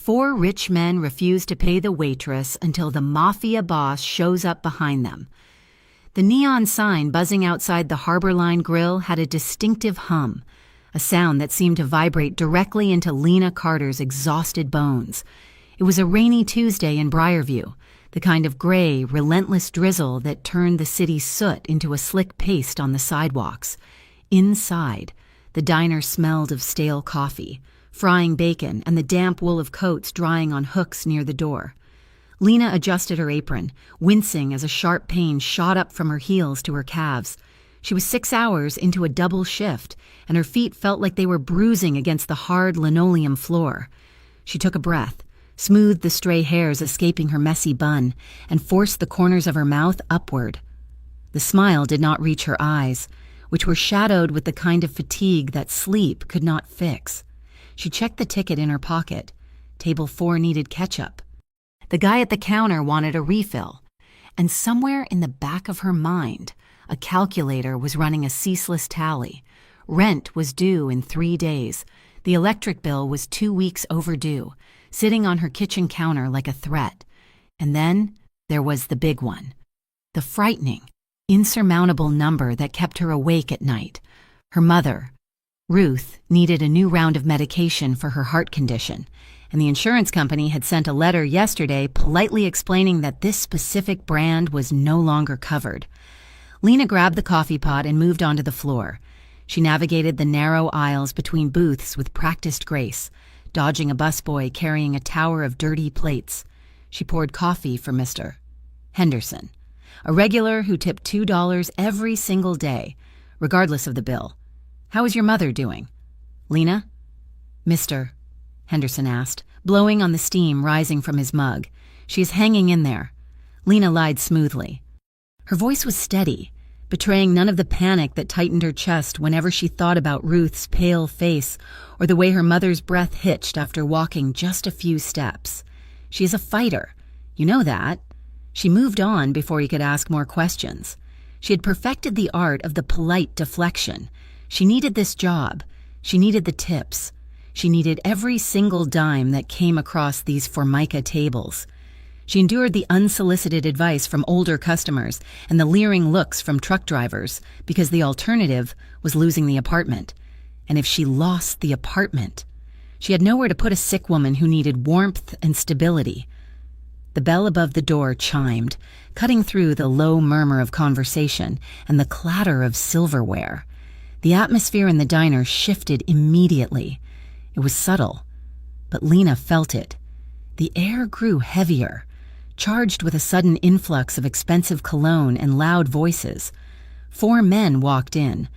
Four rich men refuse to pay the waitress until the Mafia boss shows up behind them. The neon sign buzzing outside the Harbor Line grill had a distinctive hum, a sound that seemed to vibrate directly into Lena Carter's exhausted bones. It was a rainy Tuesday in Briarview, the kind of gray, relentless drizzle that turned the city's soot into a slick paste on the sidewalks. Inside, the diner smelled of stale coffee, frying bacon, and the damp wool of coats drying on hooks near the door. Lena adjusted her apron, wincing as a sharp pain shot up from her heels to her calves. She was 6 hours into a double shift, and her feet felt like they were bruising against the hard linoleum floor. She took a breath, smoothed the stray hairs escaping her messy bun, and forced the corners of her mouth upward. The smile did not reach her eyes, which were shadowed with the kind of fatigue that sleep could not fix. She checked the ticket in her pocket. Table 4 needed ketchup. The guy at the counter wanted a refill, and somewhere in the back of her mind, a calculator was running a ceaseless tally. Rent was due in 3 days. The electric bill was 2 weeks overdue, sitting on her kitchen counter like a threat. And then there was the big one, the frightening, insurmountable number that kept her awake at night. Her mother, Ruth, needed a new round of medication for her heart condition, and the insurance company had sent a letter yesterday politely explaining that this specific brand was no longer covered. Lena grabbed the coffee pot and moved onto the floor. She navigated the narrow aisles between booths with practiced grace, dodging a busboy carrying a tower of dirty plates. She poured coffee for Mr. Henderson, a regular who tipped $2 every single day, regardless of the bill. "How is your mother doing?" "Lena?" "Mr. Henderson asked, blowing on the steam rising from his mug. "She is hanging in there." Lena lied smoothly. Her voice was steady, betraying none of the panic that tightened her chest whenever she thought about Ruth's pale face or the way her mother's breath hitched after walking just a few steps. "She is a fighter. You know that." She moved on before he could ask more questions. She had perfected the art of the polite deflection. She needed this job. She needed the tips. She needed every single dime that came across these Formica tables. She endured the unsolicited advice from older customers and the leering looks from truck drivers because the alternative was losing the apartment. And if she lost the apartment, she had nowhere to put a sick woman who needed warmth and stability. The bell above the door chimed, cutting through the low murmur of conversation and the clatter of silverware. The atmosphere in the diner shifted immediately. It was subtle, but Lena felt it. The air grew heavier, charged with a sudden influx of expensive cologne and loud voices. 4 men walked in.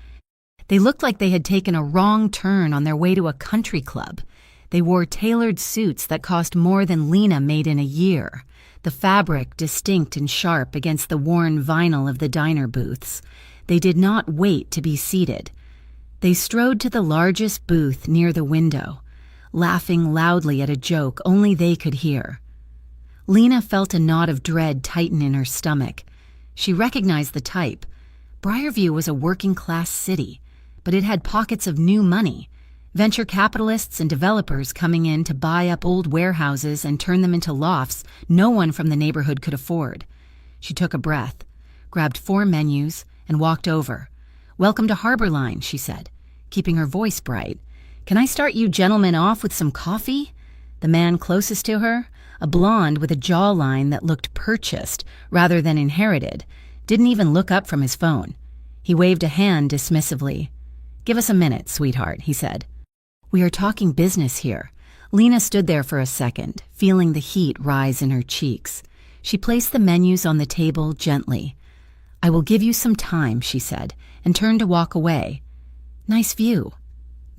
They looked like they had taken a wrong turn on their way to a country club. They wore tailored suits that cost more than Lena made in a year, the fabric distinct and sharp against the worn vinyl of the diner booths. They did not wait to be seated. They strode to the largest booth near the window, laughing loudly at a joke only they could hear. Lena felt a knot of dread tighten in her stomach. She recognized the type. Briarview was a working-class city, but it had pockets of new money, venture capitalists and developers coming in to buy up old warehouses and turn them into lofts no one from the neighborhood could afford. She took a breath, grabbed 4 menus, and walked over. "Welcome to Harbor Line," she said, keeping her voice bright. "Can I start you gentlemen off with some coffee?" The man closest to her, a blonde with a jawline that looked purchased rather than inherited, didn't even look up from his phone. He waved a hand dismissively. "Give us a minute, sweetheart," he said. "We are talking business here." Lena stood there for a second, feeling the heat rise in her cheeks. She placed the menus on the table gently. "I will give you some time," she said, and turned to walk away. "Nice view."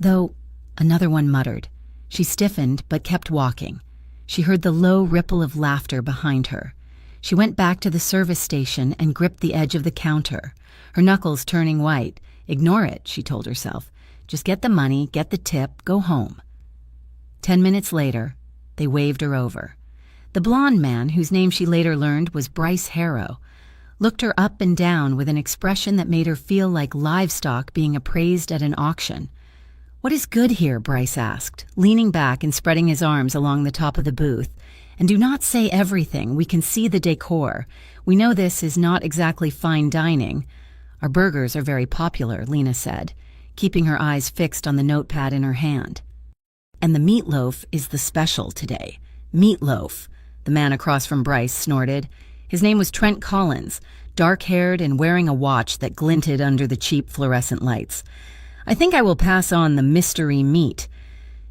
Though, another one muttered. She stiffened but kept walking. She heard the low ripple of laughter behind her. She went back to the service station and gripped the edge of the counter, her knuckles turning white. Ignore it, she told herself. Just get the money, get the tip, go home. 10 minutes later, they waved her over. The blond man, whose name she later learned was Bryce Harrow, looked her up and down with an expression that made her feel like livestock being appraised at an auction. "What is good here?" Bryce asked, leaning back and spreading his arms along the top of the booth. "And do not say everything. We can see the decor. We know this is not exactly fine dining." "Our burgers are very popular," Lena said, keeping her eyes fixed on the notepad in her hand. "And the meatloaf is the special today." "Meatloaf," the man across from Bryce snorted. His name was Trent Collins, dark-haired and wearing a watch that glinted under the cheap fluorescent lights. "I think I will pass on the mystery meat.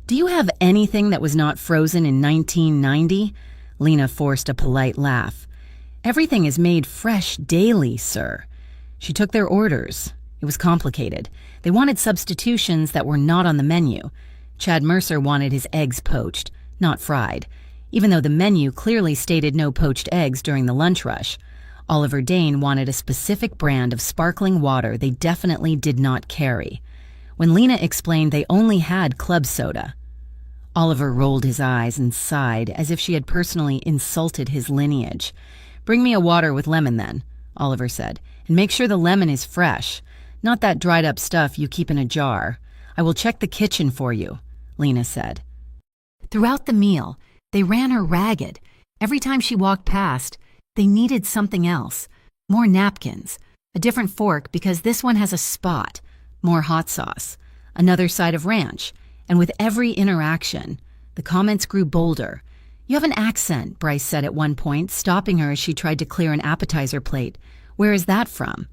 Do you have anything that was not frozen in 1990? Lena forced a polite laugh. "Everything is made fresh daily, sir." She took their orders. It was complicated. They wanted substitutions that were not on the menu. Chad Mercer wanted his eggs poached, not fried, even though the menu clearly stated no poached eggs during the lunch rush. Oliver Dane wanted a specific brand of sparkling water they definitely did not carry. When Lena explained they only had club soda, Oliver rolled his eyes and sighed as if she had personally insulted his lineage. "Bring me a water with lemon then," Oliver said, "and make sure the lemon is fresh, not that dried-up stuff you keep in a jar. I will check the kitchen for you," Lena said. Throughout the meal, they ran her ragged. Every time she walked past, they needed something else. More napkins, a different fork because this one has a spot, more hot sauce, another side of ranch, and with every interaction, the comments grew bolder. "You have an accent," Bryce said at one point, stopping her as she tried to clear an appetizer plate. "Where is that from?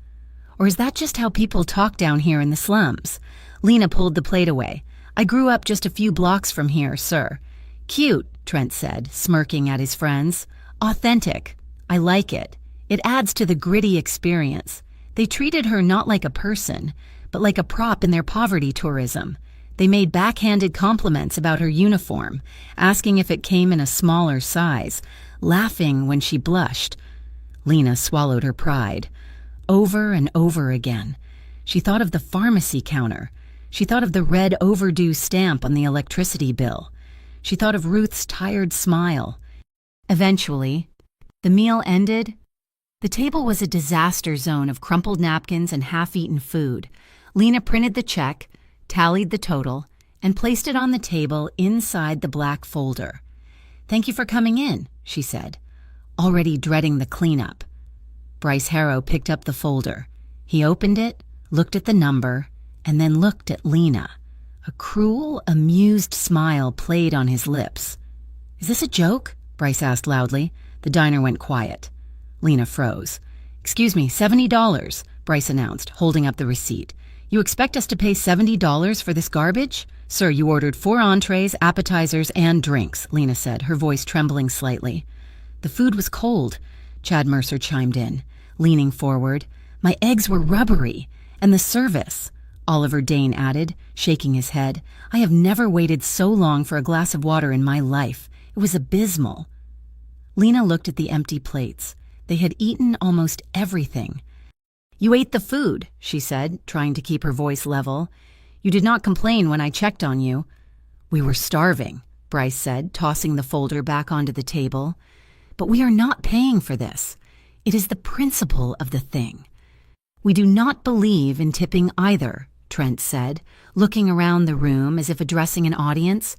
Or is that just how people talk down here in the slums?" Lena pulled the plate away. "I grew up just a few blocks from here, sir." "Cute," Trent said, smirking at his friends. "Authentic. I like it. It adds to the gritty experience." They treated her not like a person, but like a prop in their poverty tourism. They made backhanded compliments about her uniform, asking if it came in a smaller size, laughing when she blushed. Lena swallowed her pride. Over and over again. She thought of the pharmacy counter. She thought of the red overdue stamp on the electricity bill. She thought of Ruth's tired smile. Eventually, the meal ended. The table was a disaster zone of crumpled napkins and half-eaten food. Lena printed the check, tallied the total, and placed it on the table inside the black folder. "Thank you for coming in," she said, already dreading the cleanup. Bryce Harrow picked up the folder. He opened it, looked at the number, and then looked at Lena. A cruel, amused smile played on his lips. "Is this a joke?" Bryce asked loudly. The diner went quiet. Lena froze. "Excuse me, $70, Bryce announced, holding up the receipt. "You expect us to pay $70 for this garbage?" "Sir, you ordered 4 entrees, appetizers, and drinks," Lena said, her voice trembling slightly. "The food was cold," Chad Mercer chimed in, leaning forward. "My eggs were rubbery. And the service," Oliver Dane added, shaking his head. "I have never waited so long for a glass of water in my life. It was abysmal." Lena looked at the empty plates. They had eaten almost everything. "You ate the food," she said, trying to keep her voice level. "You did not complain when I checked on you." "We were starving," Bryce said, tossing the folder back onto the table. "But we are not paying for this. It is the principle of the thing." "We do not believe in tipping either," Trent said, looking around the room as if addressing an audience.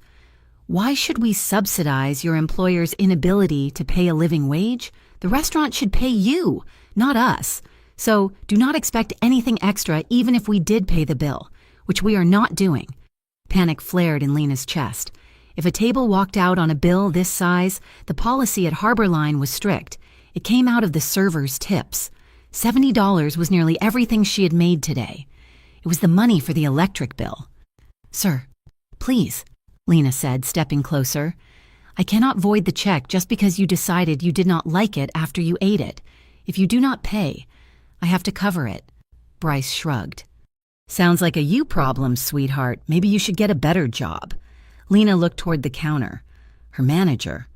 "Why should we subsidize your employer's inability to pay a living wage? The restaurant should pay you, not us. So do not expect anything extra even if we did pay the bill, which we are not doing." Panic flared in Lena's chest. If a table walked out on a bill this size, the policy at Harborline was strict. It came out of the server's tips. $70 was nearly everything she had made today. It was the money for the electric bill. "Sir, please," Lena said, stepping closer. "I cannot void the check just because you decided you did not like it after you ate it. If you do not pay, I have to cover it." Bryce shrugged. "Sounds like a you problem, sweetheart. Maybe you should get a better job." Lena looked toward the counter. Her manager,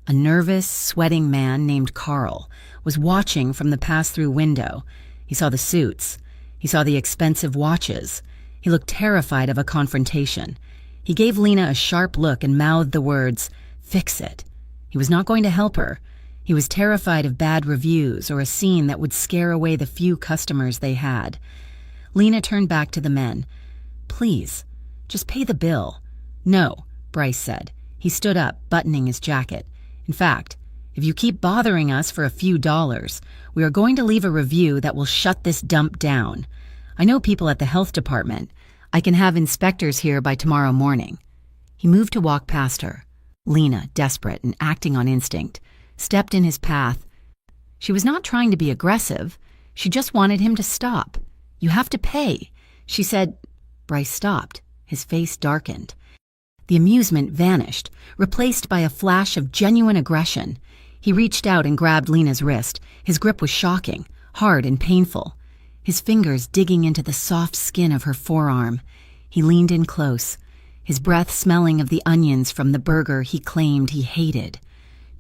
a nervous, sweating man named Carl, was watching from the pass-through window. He saw the suits. He saw the expensive watches. He looked terrified of a confrontation. He gave Lena a sharp look and mouthed the words, "Fix it." He was not going to help her. He was terrified of bad reviews or a scene that would scare away the few customers they had. Lena turned back to the men. "Please, Just pay the bill." "No," Bryce said. He stood up, buttoning his jacket. "In fact, if you keep bothering us for a few dollars, we are going to leave a review that will shut this dump down. I know people at the health department. I can have inspectors here by tomorrow morning." He moved to walk past her. Lena, desperate and acting on instinct, stepped in his path. She was not trying to be aggressive. She just wanted him to stop. "You have to pay," she said. Bryce stopped. His face darkened. The amusement vanished, replaced by a flash of genuine aggression. He reached out and grabbed Lena's wrist. His grip was shocking, hard and painful, his fingers digging into the soft skin of her forearm. He leaned in close, his breath smelling of the onions from the burger he claimed he hated.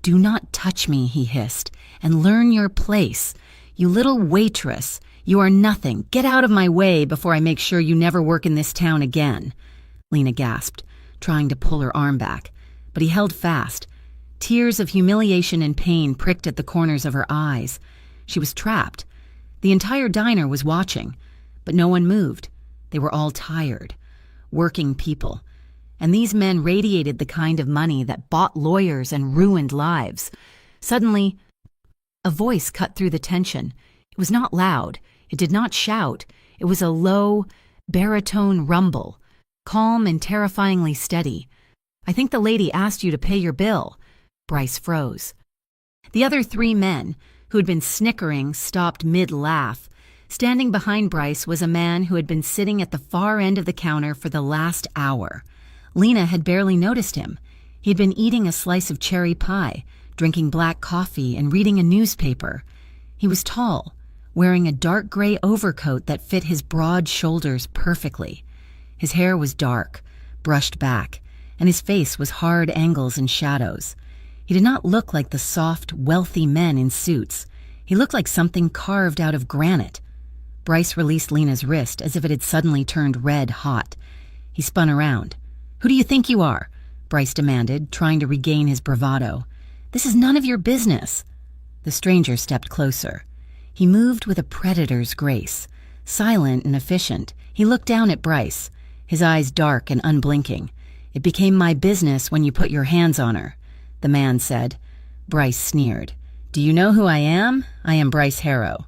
"Do not touch me," he hissed, "and learn your place. You little waitress. You are nothing. Get out of my way before I make sure you never work in this town again." Lena gasped, trying to pull her arm back, but he held fast. Tears of humiliation and pain pricked at the corners of her eyes. She was trapped. The entire diner was watching, but no one moved. They were all tired, working people, and these men radiated the kind of money that bought lawyers and ruined lives. Suddenly, a voice cut through the tension. It was not loud. It did not shout. It was a low, baritone rumble, calm and terrifyingly steady. "I think the lady asked you to pay your bill." Bryce froze. The other three men, who had been snickering, stopped mid-laugh. Standing behind Bryce was a man who had been sitting at the far end of the counter for the last hour. Lena had barely noticed him. He had been eating a slice of cherry pie, drinking black coffee, and reading a newspaper. He was tall, wearing a dark gray overcoat that fit his broad shoulders perfectly. His hair was dark, brushed back, and his face was hard angles and shadows. He did not look like the soft, wealthy men in suits. He looked like something carved out of granite. Bryce released Lena's wrist as if it had suddenly turned red hot. He spun around. "Who do you think you are?" Bryce demanded, trying to regain his bravado. "This is none of your business." The stranger stepped closer. He moved with a predator's grace. Silent and efficient, he looked down at Bryce, his eyes dark and unblinking. "It became my business when you put your hands on her," the man said. Bryce sneered. "Do you know who I am? I am Bryce Harrow."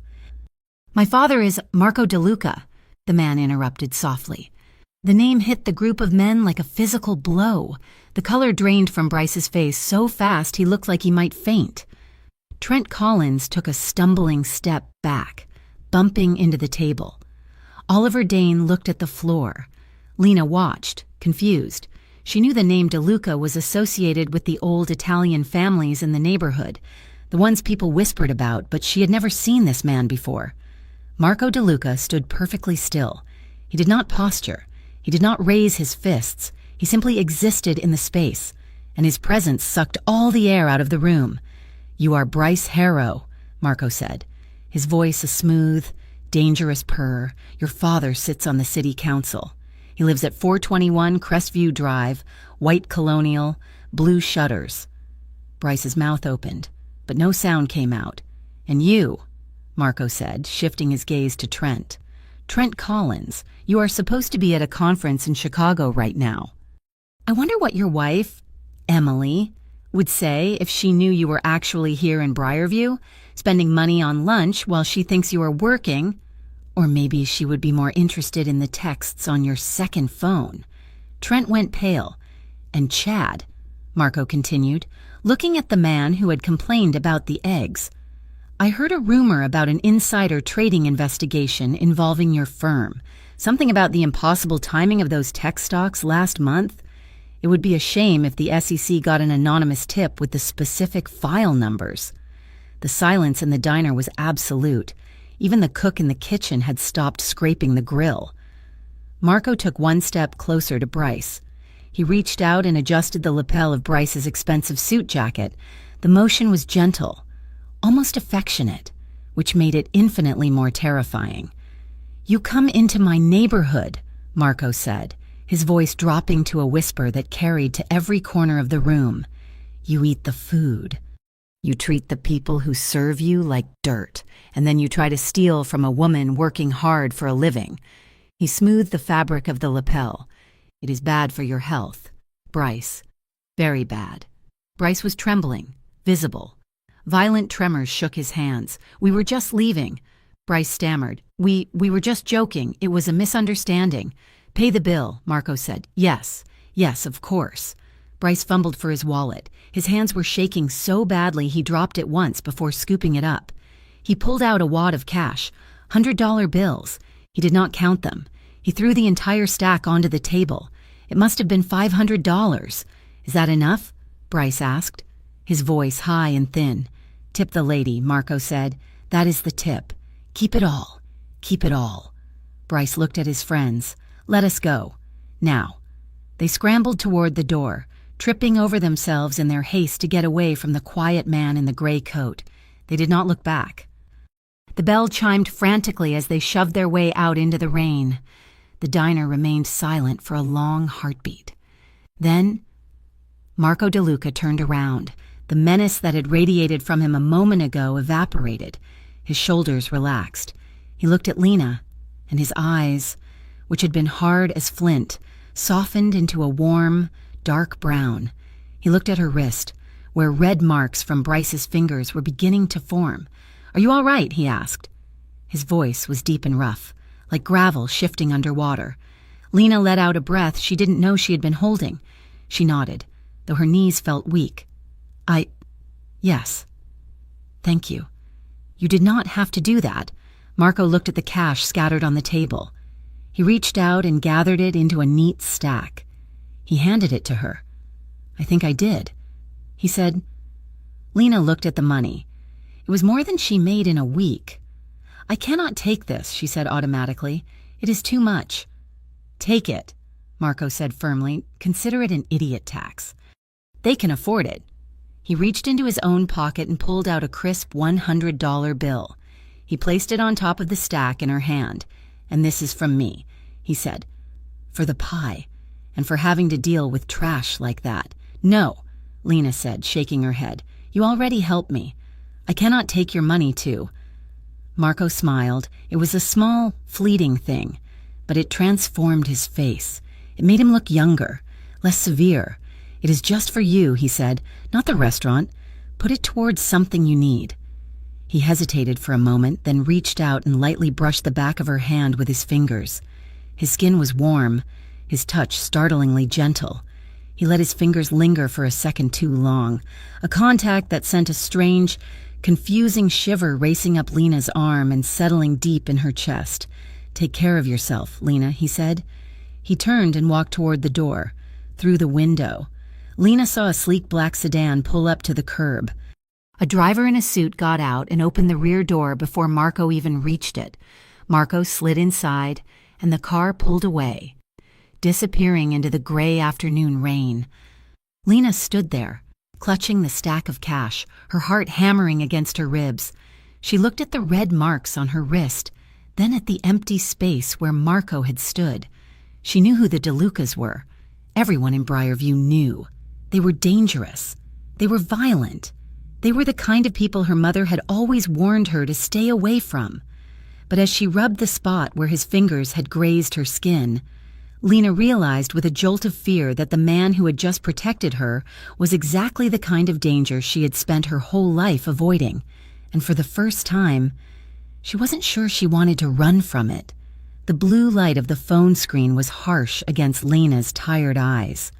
"My father is Marco DeLuca," the man interrupted softly. The name hit the group of men like a physical blow. The color drained from Bryce's face so fast he looked like he might faint. Trent Collins took a stumbling step back, bumping into the table. Oliver Dane looked at the floor. Lena watched, confused. She knew the name DeLuca was associated with the old Italian families in the neighborhood, the ones people whispered about, but she had never seen this man before. Marco DeLuca stood perfectly still. He did not posture. He did not raise his fists. He simply existed in the space, and his presence sucked all the air out of the room. "You are Bryce Harrow," Marco said, his voice a smooth, dangerous purr. "Your father sits on the city council. He lives at 421 Crestview Drive, white colonial, blue shutters." Bryce's mouth opened, but no sound came out. "And you," Marco said, shifting his gaze to Trent. "Trent Collins, you are supposed to be at a conference in Chicago right now. I wonder what your wife, Emily, would say if she knew you were actually here in Briarview, spending money on lunch while she thinks you are working. Or maybe she would be more interested in the texts on your second phone." Trent went pale. "And Chad," Marco continued, looking at the man who had complained about the eggs. "I heard a rumor about an insider trading investigation involving your firm. Something about the impossible timing of those tech stocks last month. It would be a shame if the SEC got an anonymous tip with the specific file numbers." The silence in the diner was absolute. Even the cook in the kitchen had stopped scraping the grill. Marco took one step closer to Bryce. He reached out and adjusted the lapel of Bryce's expensive suit jacket. The motion was gentle, almost affectionate, which made it infinitely more terrifying. "You come into my neighborhood," Marco said, his voice dropping to a whisper that carried to every corner of the room. "You eat the food. You treat the people who serve you like dirt, and then you try to steal from a woman working hard for a living." He smoothed the fabric of the lapel. It is bad for your health. Bryce. Very bad. Bryce was trembling, visible. Violent tremors shook his hands. We were just leaving. Bryce stammered. We were just joking. It was a misunderstanding. Pay the bill, Marco said. Yes, of course. Bryce fumbled for his wallet. His hands were shaking so badly he dropped it once before scooping it up. He pulled out a wad of cash, $100 bills. He did not count them. He threw the entire stack onto the table. It must have been $500. Is that enough? Bryce asked, his voice high and thin. Tip the lady, Marco said. That is the tip. Keep it all. Keep it all. Bryce looked at his friends. Let us go. Now. They scrambled toward the door, tripping over themselves in their haste to get away from the quiet man in the gray coat. They did not look back. The bell chimed frantically as they shoved their way out into the rain. The diner remained silent for a long heartbeat. Then, Marco DeLuca turned around. The menace that had radiated from him a moment ago evaporated. His shoulders relaxed. He looked at Lena, and his eyes, which had been hard as flint, softened into a warm, dark brown. He looked at her wrist, where red marks from Bryce's fingers were beginning to form. Are you all right? He asked. His voice was deep and rough, like gravel shifting underwater. Lena let out a breath she didn't know she had been holding. She nodded, though her knees felt weak. Yes. Thank you. You did not have to do that. Marco looked at the cash scattered on the table. He reached out and gathered it into a neat stack. He handed it to her. I think I did. He said. Lena looked at the money. It was more than she made in a week. I cannot take this, she said automatically. It is too much. Take it, Marco said firmly. Consider it an idiot tax. They can afford it. He reached into his own pocket and pulled out a crisp $100 bill. He placed it on top of the stack in her hand. And this is from me, he said. For the pie, and for having to deal with trash like that. No, Lena said, shaking her head. You already helped me. I cannot take your money too. Marco smiled. It was a small, fleeting thing, but it transformed his face. It made him look younger, less severe. It is just for you, he said, not the restaurant. Put it towards something you need. He hesitated for a moment, then reached out and lightly brushed the back of her hand with his fingers. His skin was warm, his touch startlingly gentle. He let his fingers linger for a second too long, a contact that sent a strange, confusing shiver racing up Lena's arm and settling deep in her chest. Take care of yourself, Lena, he said. He turned and walked toward the door, through the window. Lena saw a sleek black sedan pull up to the curb. A driver in a suit got out and opened the rear door before Marco even reached it. Marco slid inside, and the car pulled away, disappearing into the gray afternoon rain. Lena stood there, clutching the stack of cash, her heart hammering against her ribs. She looked at the red marks on her wrist, then at the empty space where Marco had stood. She knew who the DeLucas were. Everyone in Briarview knew. They were dangerous. They were violent. They were the kind of people her mother had always warned her to stay away from. But as she rubbed the spot where his fingers had grazed her skin, Lena realized with a jolt of fear that the man who had just protected her was exactly the kind of danger she had spent her whole life avoiding. And for the first time, she wasn't sure she wanted to run from it. The blue light of the phone screen was harsh against Lena's tired eyes.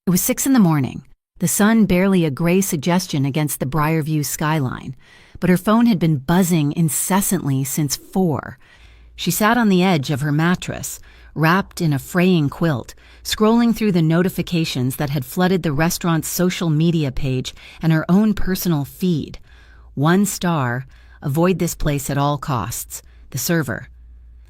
It was 6 a.m, the sun barely a gray suggestion against the Briarview skyline, but her phone had been buzzing incessantly since 4. She sat on the edge of her mattress, wrapped in a fraying quilt, scrolling through the notifications that had flooded the restaurant's social media page and her own personal feed. 1 star, avoid this place at all costs. The server.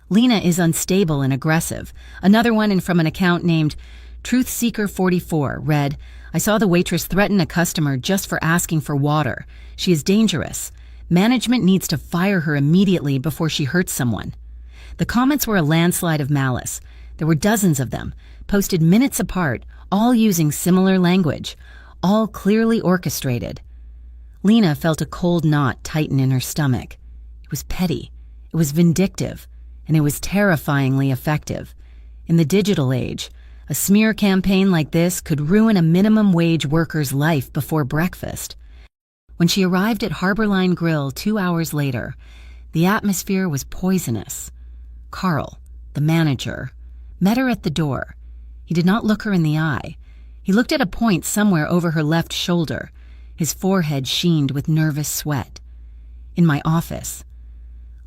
Lena is unstable and aggressive. Another one in from an account named Truthseeker44 read, I saw the waitress threaten a customer just for asking for water. She is dangerous. Management needs to fire her immediately before she hurts someone. The comments were a landslide of malice. There were dozens of them, posted minutes apart, all using similar language, all clearly orchestrated. Lena felt a cold knot tighten in her stomach. It was petty, it was vindictive, and it was terrifyingly effective. In the digital age, A smear campaign like this could ruin a minimum wage worker's life before breakfast. When she arrived at Harborline Grill 2 hours later, the atmosphere was poisonous. Carl, the manager, met her at the door. He did not look her in the eye. He looked at a point somewhere over her left shoulder. His forehead sheened with nervous sweat. "In my office."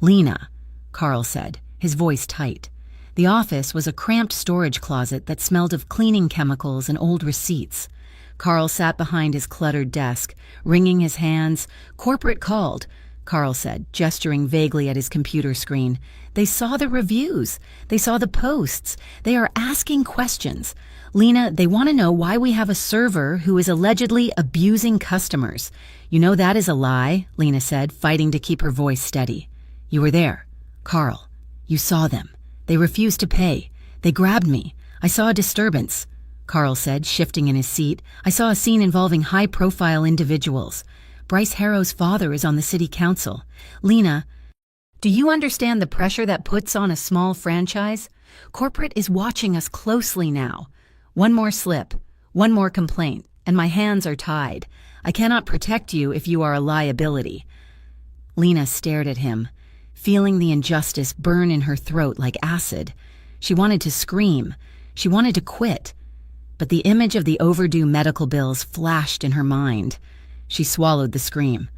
"Lena," Carl said, his voice tight. The office was a cramped storage closet that smelled of cleaning chemicals and old receipts. Carl sat behind his cluttered desk, wringing his hands. "Corporate called," Carl said, gesturing vaguely at his computer screen. "They saw the reviews. They saw the posts. They are asking questions. Lena, they want to know why we have a server who is allegedly abusing customers." "You know that is a lie," Lena said, fighting to keep her voice steady. "You were there, Carl. You saw them. They refused to pay. They grabbed me. I saw a disturbance," Carl said, shifting in his seat. "I saw a scene involving high-profile individuals. Bryce Harrow's father is on the city council. Lena, do you understand the pressure that puts on a small franchise? Corporate is watching us closely now. One more slip, one more complaint, and my hands are tied. I cannot protect you if you are a liability." Lena stared at him, feeling the injustice burn in her throat like acid. She wanted to scream. She wanted to quit. But the image of the overdue medical bills flashed in her mind. She swallowed the scream.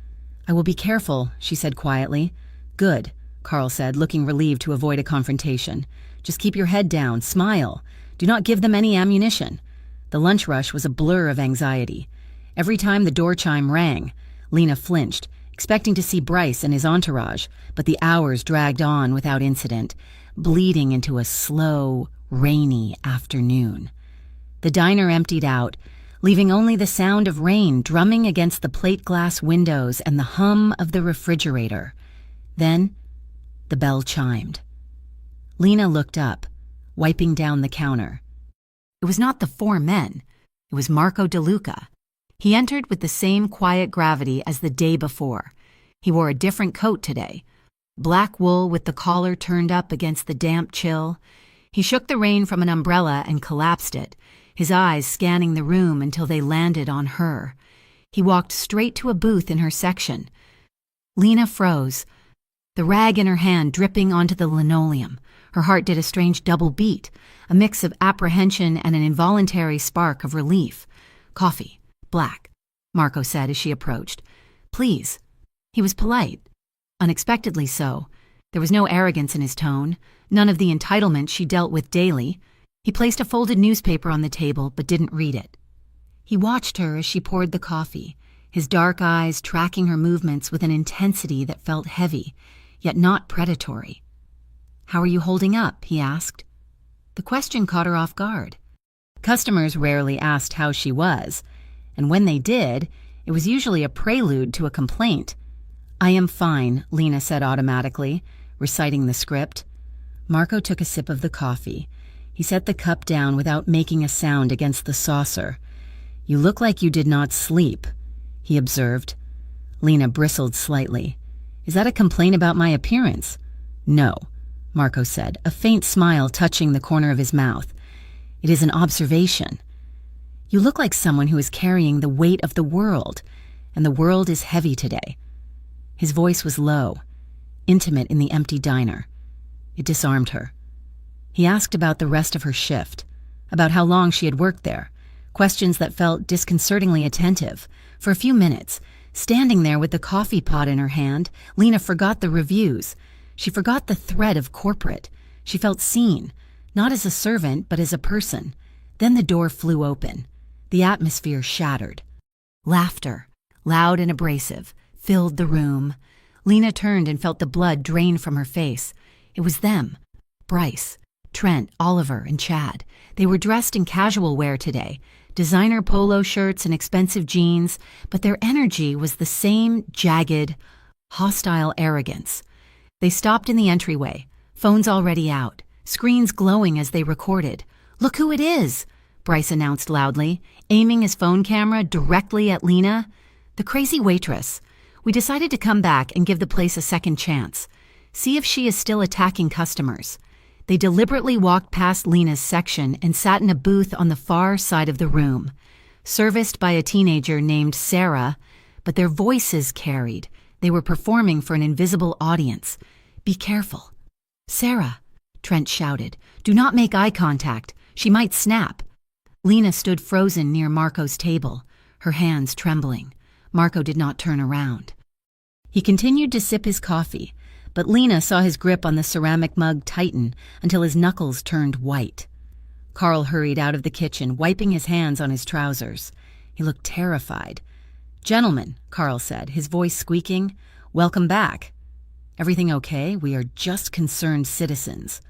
"I will be careful," she said quietly. "Good," Carl said, looking relieved to avoid a confrontation. "Just keep your head down. Smile. Do not give them any ammunition." The lunch rush was a blur of anxiety. Every time the door chime rang, Lena flinched, expecting to see Bryce and his entourage, but the hours dragged on without incident, bleeding into a slow, rainy afternoon. The diner emptied out, leaving only the sound of rain drumming against the plate glass windows and the hum of the refrigerator. Then, the bell chimed. Lena looked up, wiping down the counter. It was not the four men. It was Marco DeLuca. He entered with the same quiet gravity as the day before. He wore a different coat today, black wool with the collar turned up against the damp chill. He shook the rain from an umbrella and collapsed it, his eyes scanning the room until they landed on her. He walked straight to a booth in her section. Lena froze, the rag in her hand dripping onto the linoleum. Her heart did a strange double beat, a mix of apprehension and an involuntary spark of relief. "Coffee. Black," Marco said as she approached. "Please." He was polite, unexpectedly so. There was no arrogance in his tone, none of the entitlement she dealt with daily. He placed a folded newspaper on the table but didn't read it. He watched her as she poured the coffee, his dark eyes tracking her movements with an intensity that felt heavy, yet not predatory. "How are you holding up?" he asked. The question caught her off guard. Customers rarely asked how she was, and when they did, it was usually a prelude to a complaint. "I am fine," Lena said automatically, reciting the script. Marco took a sip of the coffee. He set the cup down without making a sound against the saucer. "You look like you did not sleep," he observed. Lena bristled slightly. "Is that a complaint about my appearance?" "No," Marco said, a faint smile touching the corner of his mouth. "It is an observation. You look like someone who is carrying the weight of the world, and the world is heavy today." His voice was low, intimate in the empty diner. It disarmed her. He asked about the rest of her shift, about how long she had worked there, questions that felt disconcertingly attentive. For a few minutes, standing there with the coffee pot in her hand, Lena forgot the reviews. She forgot the threat of corporate. She felt seen, not as a servant, but as a person. Then the door flew open. The atmosphere shattered. Laughter, loud and abrasive, filled the room. Lena turned and felt the blood drain from her face. It was them. Bryce, Trent, Oliver, and Chad. They were dressed in casual wear today, designer polo shirts and expensive jeans, but their energy was the same jagged, hostile arrogance. They stopped in the entryway, phones already out, screens glowing as they recorded. "Look who it is," Bryce announced loudly, aiming his phone camera directly at Lena. "The crazy waitress. We decided to come back and give the place a second chance. See if she is still attacking customers." They deliberately walked past Lena's section and sat in a booth on the far side of the room, serviced by a teenager named Sarah, but their voices carried. They were performing for an invisible audience. "Be careful." "Sarah," Trent shouted, "do not make eye contact. She might snap." Lena stood frozen near Marco's table, her hands trembling. Marco did not turn around. He continued to sip his coffee, but Lena saw his grip on the ceramic mug tighten until his knuckles turned white. Carl hurried out of the kitchen, wiping his hands on his trousers. He looked terrified. "Gentlemen," Carl said, his voice squeaking, "welcome back." "Everything okay? We are just concerned citizens."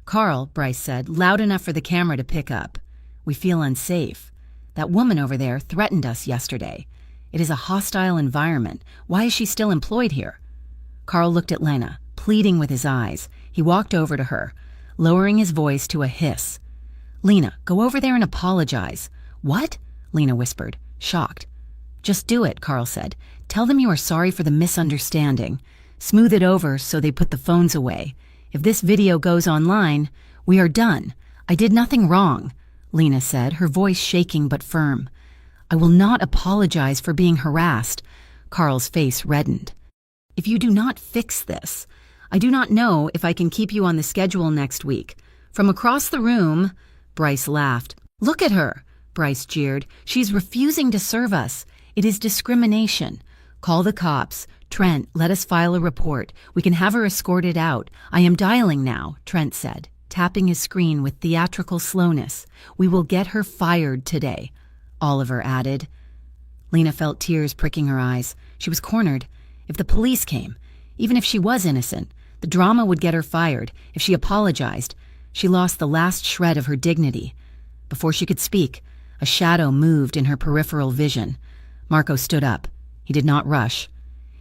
"Carl," Bryce said, loud enough for the camera to pick up, "we feel unsafe. That woman over there threatened us yesterday. It is a hostile environment. Why is she still employed here?" Carl looked at Lena, pleading with his eyes. He walked over to her, lowering his voice to a hiss. "Lena, go over there and apologize." "What?" Lena whispered, shocked. "Just do it," Carl said. "Tell them you are sorry for the misunderstanding. Smooth it over so they put the phones away. If this video goes online, we are done. I did nothing wrong," Lena said, her voice shaking but firm. "I will not apologize for being harassed." Carl's face reddened. "If you do not fix this, I do not know if I can keep you on the schedule next week." From across the room, Bryce laughed. "Look at her," Bryce jeered. "She's refusing to serve us. It is discrimination. Call the cops. Trent, let us file a report. We can have her escorted out. I am dialing now," Trent said, tapping his screen with theatrical slowness. "We will get her fired today," Oliver added. Lena felt tears pricking her eyes. She was cornered. If the police came, even if she was innocent, the drama would get her fired. If she apologized, she lost the last shred of her dignity. Before she could speak, a shadow moved in her peripheral vision. Marco stood up. He did not rush.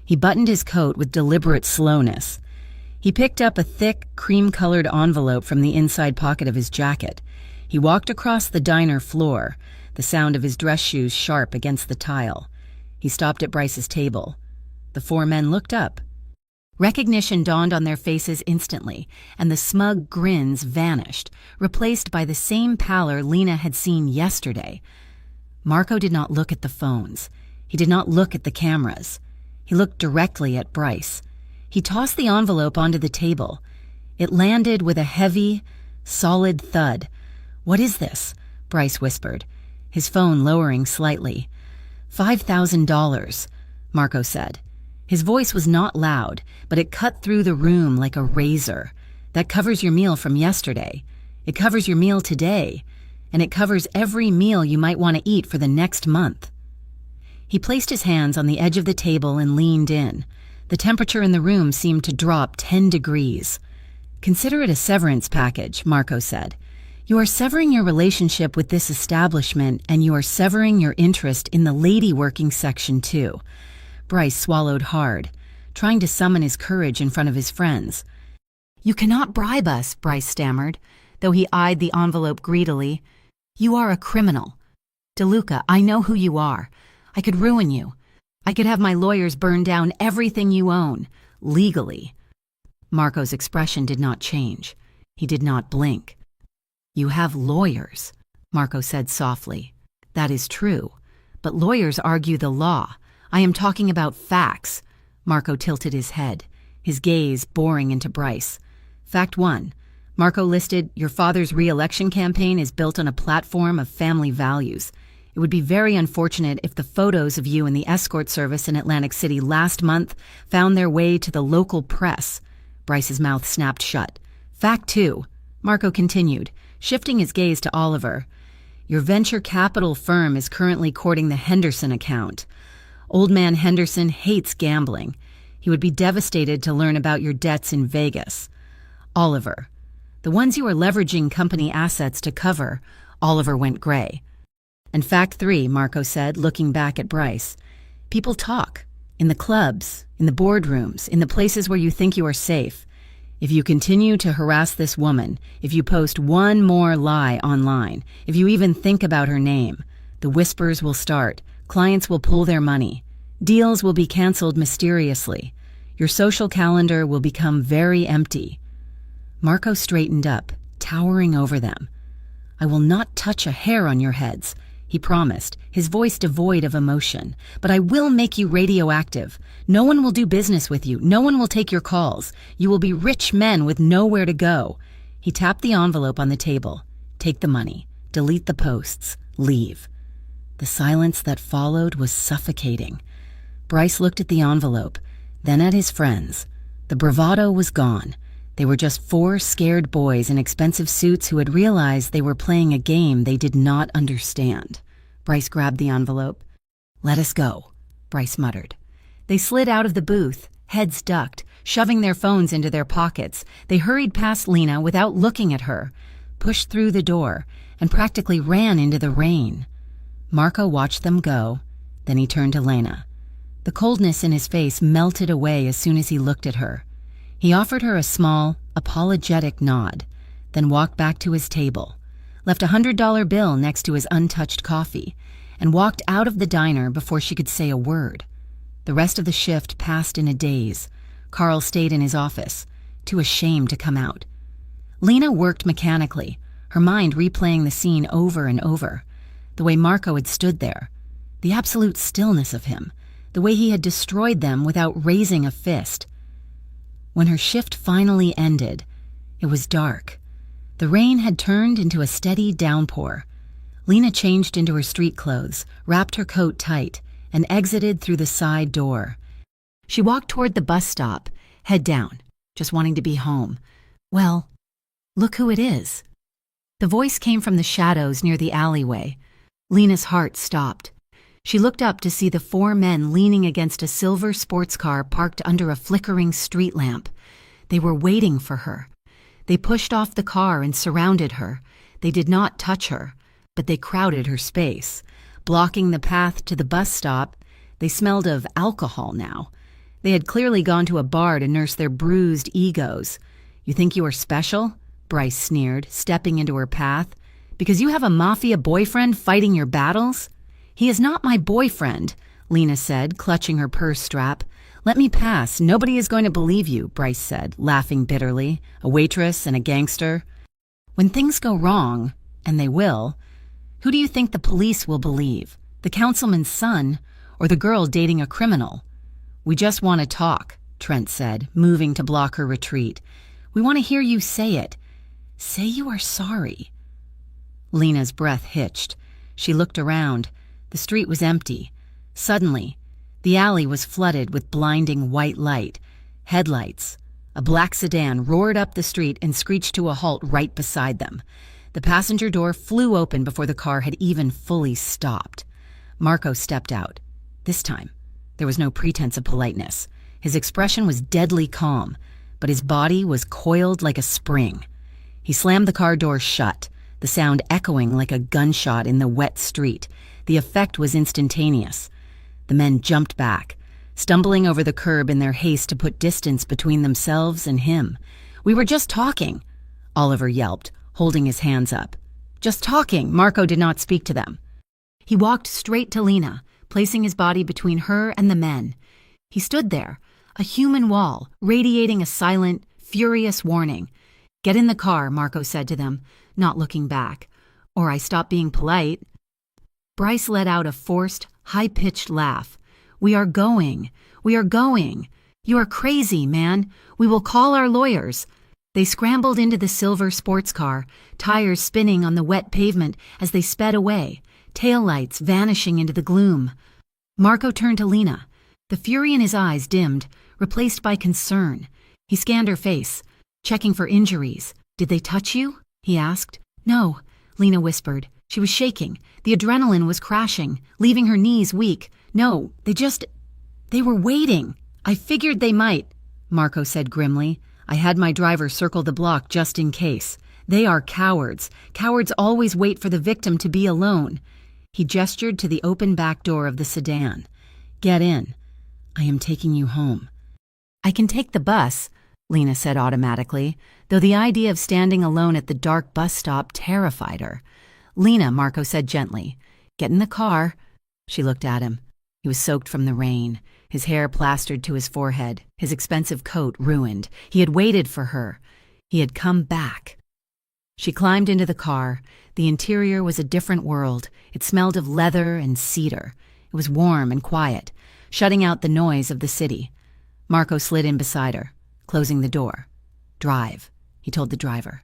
He buttoned his coat with deliberate slowness. He picked up a thick, cream-colored envelope from the inside pocket of his jacket. He walked across the diner floor, the sound of his dress shoes sharp against the tile. He stopped at Bryce's table. The four men looked up. Recognition dawned on their faces instantly, and the smug grins vanished, replaced by the same pallor Lena had seen yesterday. Marco did not look at the phones. He did not look at the cameras. He looked directly at Bryce. He tossed the envelope onto the table. It landed with a heavy, solid thud. "What is this?" Bryce whispered, his phone lowering slightly. $5,000, Marco said. His voice was not loud, but it cut through the room like a razor. "That covers your meal from yesterday. It covers your meal today. And it covers every meal you might want to eat for the next month." He placed his hands on the edge of the table and leaned in. The temperature in the room seemed to drop 10 degrees. "Consider it a severance package," Marco said. "You are severing your relationship with this establishment, and you are severing your interest in the lady working section too." Bryce swallowed hard, trying to summon his courage in front of his friends. "You cannot bribe us," Bryce stammered, though he eyed the envelope greedily. "You are a criminal. DeLuca, I know who you are. I could ruin you. I could have my lawyers burn down everything you own, legally." Marco's expression did not change. He did not blink. "You have lawyers," Marco said softly. "That is true. But lawyers argue the law. I am talking about facts." Marco tilted his head, his gaze boring into Bryce. "Fact 1. Marco listed, your father's re-election campaign is built on a platform of family values. It would be very unfortunate if the photos of you in the escort service in Atlantic City last month found their way to the local press." Bryce's mouth snapped shut. "Fact 2, Marco continued, shifting his gaze to Oliver. "Your venture capital firm is currently courting the Henderson account. Old man Henderson hates gambling. He would be devastated to learn about your debts in Vegas. Oliver, the ones you are leveraging company assets to cover." Oliver went gray. "And fact 3, Marco said, looking back at Bryce. "People talk. In the clubs, in the boardrooms, in the places where you think you are safe. If you continue to harass this woman, if you post one more lie online, if you even think about her name, the whispers will start. Clients will pull their money. Deals will be canceled mysteriously. Your social calendar will become very empty." Marco straightened up, towering over them. "I will not touch a hair on your heads," he promised, his voice devoid of emotion. "But I will make you radioactive. No one will do business with you. No one will take your calls. You will be rich men with nowhere to go." He tapped the envelope on the table. "Take the money. Delete the posts. Leave." The silence that followed was suffocating. Bryce looked at the envelope, then at his friends. The bravado was gone. They were just four scared boys in expensive suits who had realized they were playing a game they did not understand. Bryce grabbed the envelope. "Let us go," Bryce muttered. They slid out of the booth, heads ducked, shoving their phones into their pockets. They hurried past Lena without looking at her, pushed through the door, and practically ran into the rain. Marco watched them go, then he turned to Lena. The coldness in his face melted away as soon as he looked at her. He offered her a small, apologetic nod, then walked back to his table, left a $100 bill next to his untouched coffee, and walked out of the diner before she could say a word. The rest of the shift passed in a daze. Carl stayed in his office, too ashamed to come out. Lena worked mechanically, her mind replaying the scene over and over. The way Marco had stood there, the absolute stillness of him, the way he had destroyed them without raising a fist. When her shift finally ended, it was dark. The rain had turned into a steady downpour. Lena changed into her street clothes, wrapped her coat tight, and exited through the side door. She walked toward the bus stop, head down, just wanting to be home. Well, look who it is. The voice came from the shadows near the alleyway. Lena's heart stopped. She looked up to see the four men leaning against a silver sports car parked under a flickering street lamp. They were waiting for her. They pushed off the car and surrounded her. They did not touch her, but they crowded her space. Blocking the path to the bus stop, they smelled of alcohol now. They had clearly gone to a bar to nurse their bruised egos. "You think you are special?" Bryce sneered, stepping into her path. "Because you have a Mafia boyfriend fighting your battles?" "He is not my boyfriend," Lena said, clutching her purse strap. "Let me pass. Nobody is going to believe you," Bryce said, laughing bitterly. "A waitress and a gangster." "When things go wrong, and they will, who do you think the police will believe? The councilman's son or the girl dating a criminal?" "We just want to talk," Trent said, moving to block her retreat. "We want to hear you say it. Say you are sorry." Lena's breath hitched. She looked around. The street was empty. Suddenly, the alley was flooded with blinding white light. Headlights. A black sedan roared up the street and screeched to a halt right beside them. The passenger door flew open before the car had even fully stopped. Marco stepped out. This time, there was no pretense of politeness. His expression was deadly calm, but his body was coiled like a spring. He slammed the car door shut, the sound echoing like a gunshot in the wet street. The effect was instantaneous. The men jumped back, stumbling over the curb in their haste to put distance between themselves and him. "We were just talking," Oliver yelped, holding his hands up. "Just talking." Marco did not speak to them. He walked straight to Lena, placing his body between her and the men. He stood there, a human wall, radiating a silent, furious warning. "Get in the car," Marco said to them, not looking back. "Or I stop being polite." Bryce let out a forced, high-pitched laugh. "We are going. We are going. You are crazy, man. We will call our lawyers." They scrambled into the silver sports car, tires spinning on the wet pavement as they sped away, taillights vanishing into the gloom. Marco turned to Lena. The fury in his eyes dimmed, replaced by concern. He scanned her face, checking for injuries. "Did they touch you?" he asked. "No," Lena whispered. She was shaking. The adrenaline was crashing, leaving her knees weak. "No, they were waiting." "I figured they might," Marco said grimly. "I had my driver circle the block just in case. They are cowards. Cowards always wait for the victim to be alone." He gestured to the open back door of the sedan. "Get in. I am taking you home." "I can take the bus," Lena said automatically, though the idea of standing alone at the dark bus stop terrified her. "Lena," Marco said gently, "get in the car." She looked at him. He was soaked from the rain, his hair plastered to his forehead, his expensive coat ruined. He had waited for her. He had come back. She climbed into the car. The interior was a different world. It smelled of leather and cedar. It was warm and quiet, shutting out the noise of the city. Marco slid in beside her, closing the door. "Drive," he told the driver.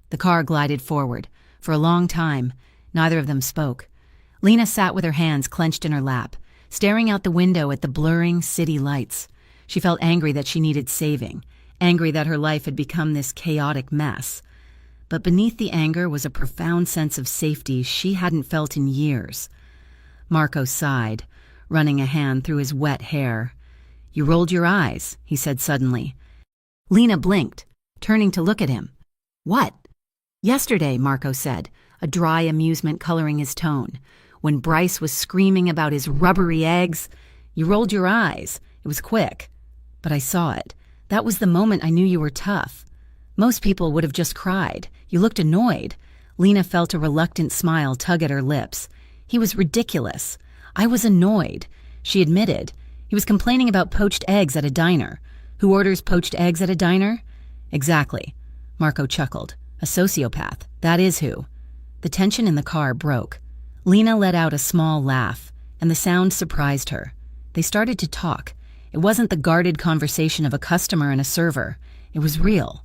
The car glided forward. For a long time, neither of them spoke. Lena sat with her hands clenched in her lap, staring out the window at the blurring city lights. She felt angry that she needed saving, angry that her life had become this chaotic mess. But beneath the anger was a profound sense of safety she hadn't felt in years. Marco sighed, running a hand through his wet hair. "You rolled your eyes," he said suddenly. Lena blinked, turning to look at him. "What?" "Yesterday," Marco said, a dry amusement coloring his tone. "When Bryce was screaming about his rubbery eggs, you rolled your eyes. It was quick. But I saw it. That was the moment I knew you were tough. Most people would have just cried. You looked annoyed." Lena felt a reluctant smile tug at her lips. He was ridiculous. "I was annoyed," she admitted. He was complaining about poached eggs at a diner. Who orders poached eggs at a diner? Exactly. Marco chuckled. A sociopath. That is who. The tension in the car broke. Lena let out a small laugh, and the sound surprised her. They started to talk. It wasn't the guarded conversation of a customer and a server. It was real.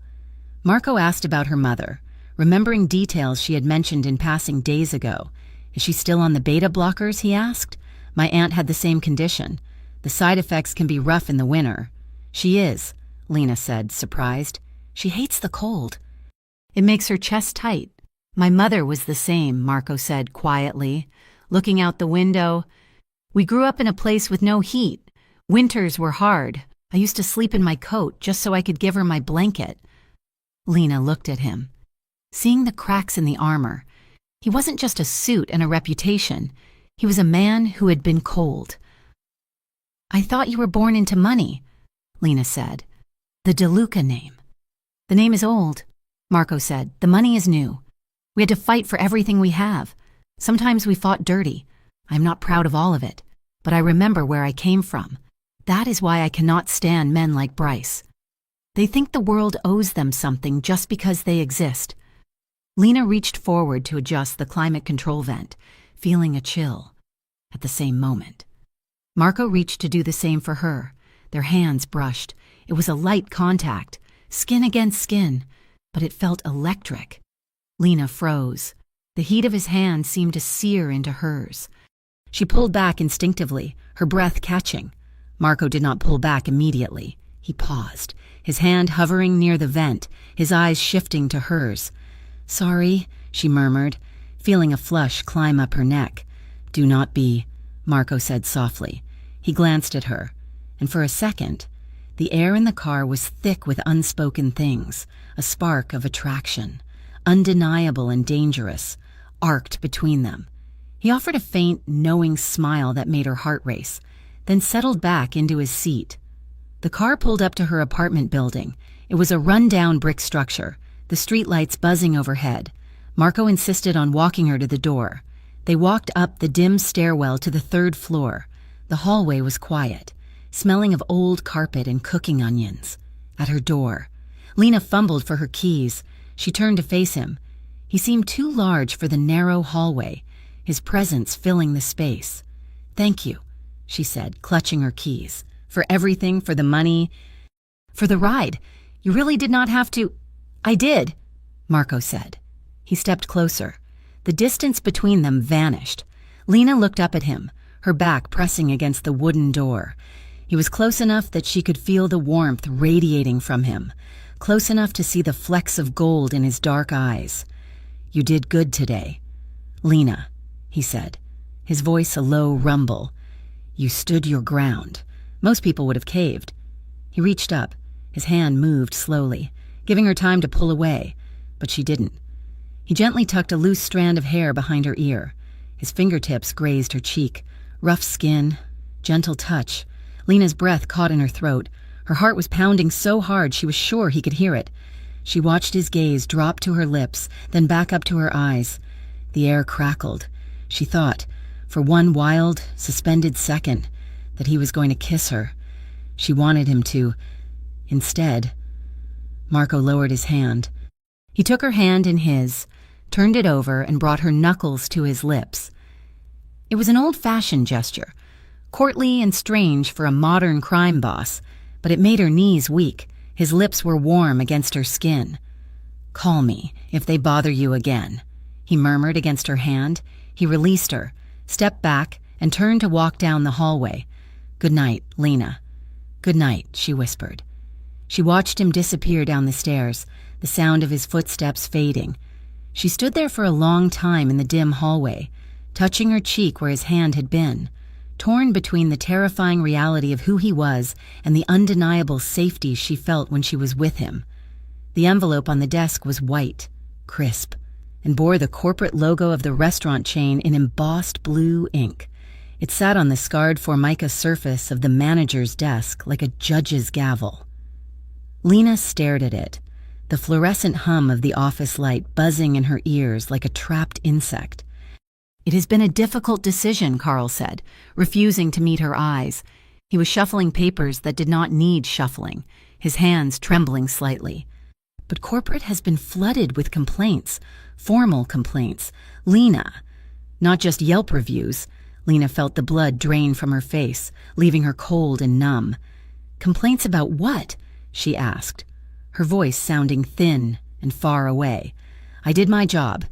Marco asked about her mother, remembering details she had mentioned in passing days ago. "Is she still on the beta blockers?" he asked. "My aunt had the same condition. The side effects can be rough in the winter." "She is," Lena said, surprised. "She hates the cold. It makes her chest tight." "My mother was the same," Marco said quietly, looking out the window. "We grew up in a place with no heat. Winters were hard. I used to sleep in my coat just so I could give her my blanket." Lena looked at him, seeing the cracks in the armor. He wasn't just a suit and a reputation. He was a man who had been cold. "I thought you were born into money," Lena said. "The DeLuca name." "The name is old," Marco said. "The money is new. We had to fight for everything we have. Sometimes we fought dirty. I'm not proud of all of it, but I remember where I came from. That is why I cannot stand men like Bryce. They think the world owes them something just because they exist." Lena reached forward to adjust the climate control vent, feeling a chill. At the same moment, Marco reached to do the same for her. Their hands brushed. It was a light contact, skin against skin, but it felt electric. Lena froze. The heat of his hand seemed to sear into hers. She pulled back instinctively, her breath catching. Marco did not pull back immediately. He paused, his hand hovering near the vent, his eyes shifting to hers. "Sorry," she murmured, feeling a flush climb up her neck. "Do not be," Marco said softly. He glanced at her, and for a second, the air in the car was thick with unspoken things, a spark of attraction, undeniable and dangerous, arced between them. He offered a faint, knowing smile that made her heart race, then settled back into his seat. The car pulled up to her apartment building. It was a run-down brick structure, the streetlights buzzing overhead. Marco insisted on walking her to the door. They walked up the dim stairwell to the third floor. The hallway was quiet, smelling of old carpet and cooking onions. At her door, Lena fumbled for her keys. She turned to face him. He seemed too large for the narrow hallway, his presence filling the space. "Thank you," she said, clutching her keys. "For everything, for the money, for the ride. You really did not have to—" "I did," Marco said. He stepped closer. The distance between them vanished. Lena looked up at him, her back pressing against the wooden door. He was close enough that she could feel the warmth radiating from him, close enough to see the flecks of gold in his dark eyes. "You did good today." "Lena," he said, his voice a low rumble. "You stood your ground. Most people would have caved." He reached up. His hand moved slowly, giving her time to pull away, but she didn't. He gently tucked a loose strand of hair behind her ear. His fingertips grazed her cheek. Rough skin, gentle touch. Lena's breath caught in her throat. Her heart was pounding so hard she was sure he could hear it. She watched his gaze drop to her lips, then back up to her eyes. The air crackled. She thought, for one wild, suspended second, that he was going to kiss her. She wanted him to. Instead, Marco lowered his hand. He took her hand in his, turned it over, and brought her knuckles to his lips. It was an old-fashioned gesture, courtly and strange for a modern crime boss, but it made her knees weak. His lips were warm against her skin. "Call me if they bother you again," he murmured against her hand. He released her, stepped back, and turned to walk down the hallway. "Good night, Lena." "Good night," she whispered. She watched him disappear down the stairs, the sound of his footsteps fading. She stood there for a long time in the dim hallway, touching her cheek where his hand had been, torn between the terrifying reality of who he was and the undeniable safety she felt when she was with him. The envelope on the desk was white, crisp, and bore the corporate logo of the restaurant chain in embossed blue ink. It sat on the scarred formica surface of the manager's desk like a judge's gavel. Lena stared at it, the fluorescent hum of the office light buzzing in her ears like a trapped insect. "It has been a difficult decision," Carl said, refusing to meet her eyes. He was shuffling papers that did not need shuffling, his hands trembling slightly. "But corporate has been flooded with complaints, formal complaints. Lena, not just Yelp reviews." Lena felt the blood drain from her face, leaving her cold and numb. "Complaints about what?" she asked, her voice sounding thin and far away. "I did my job.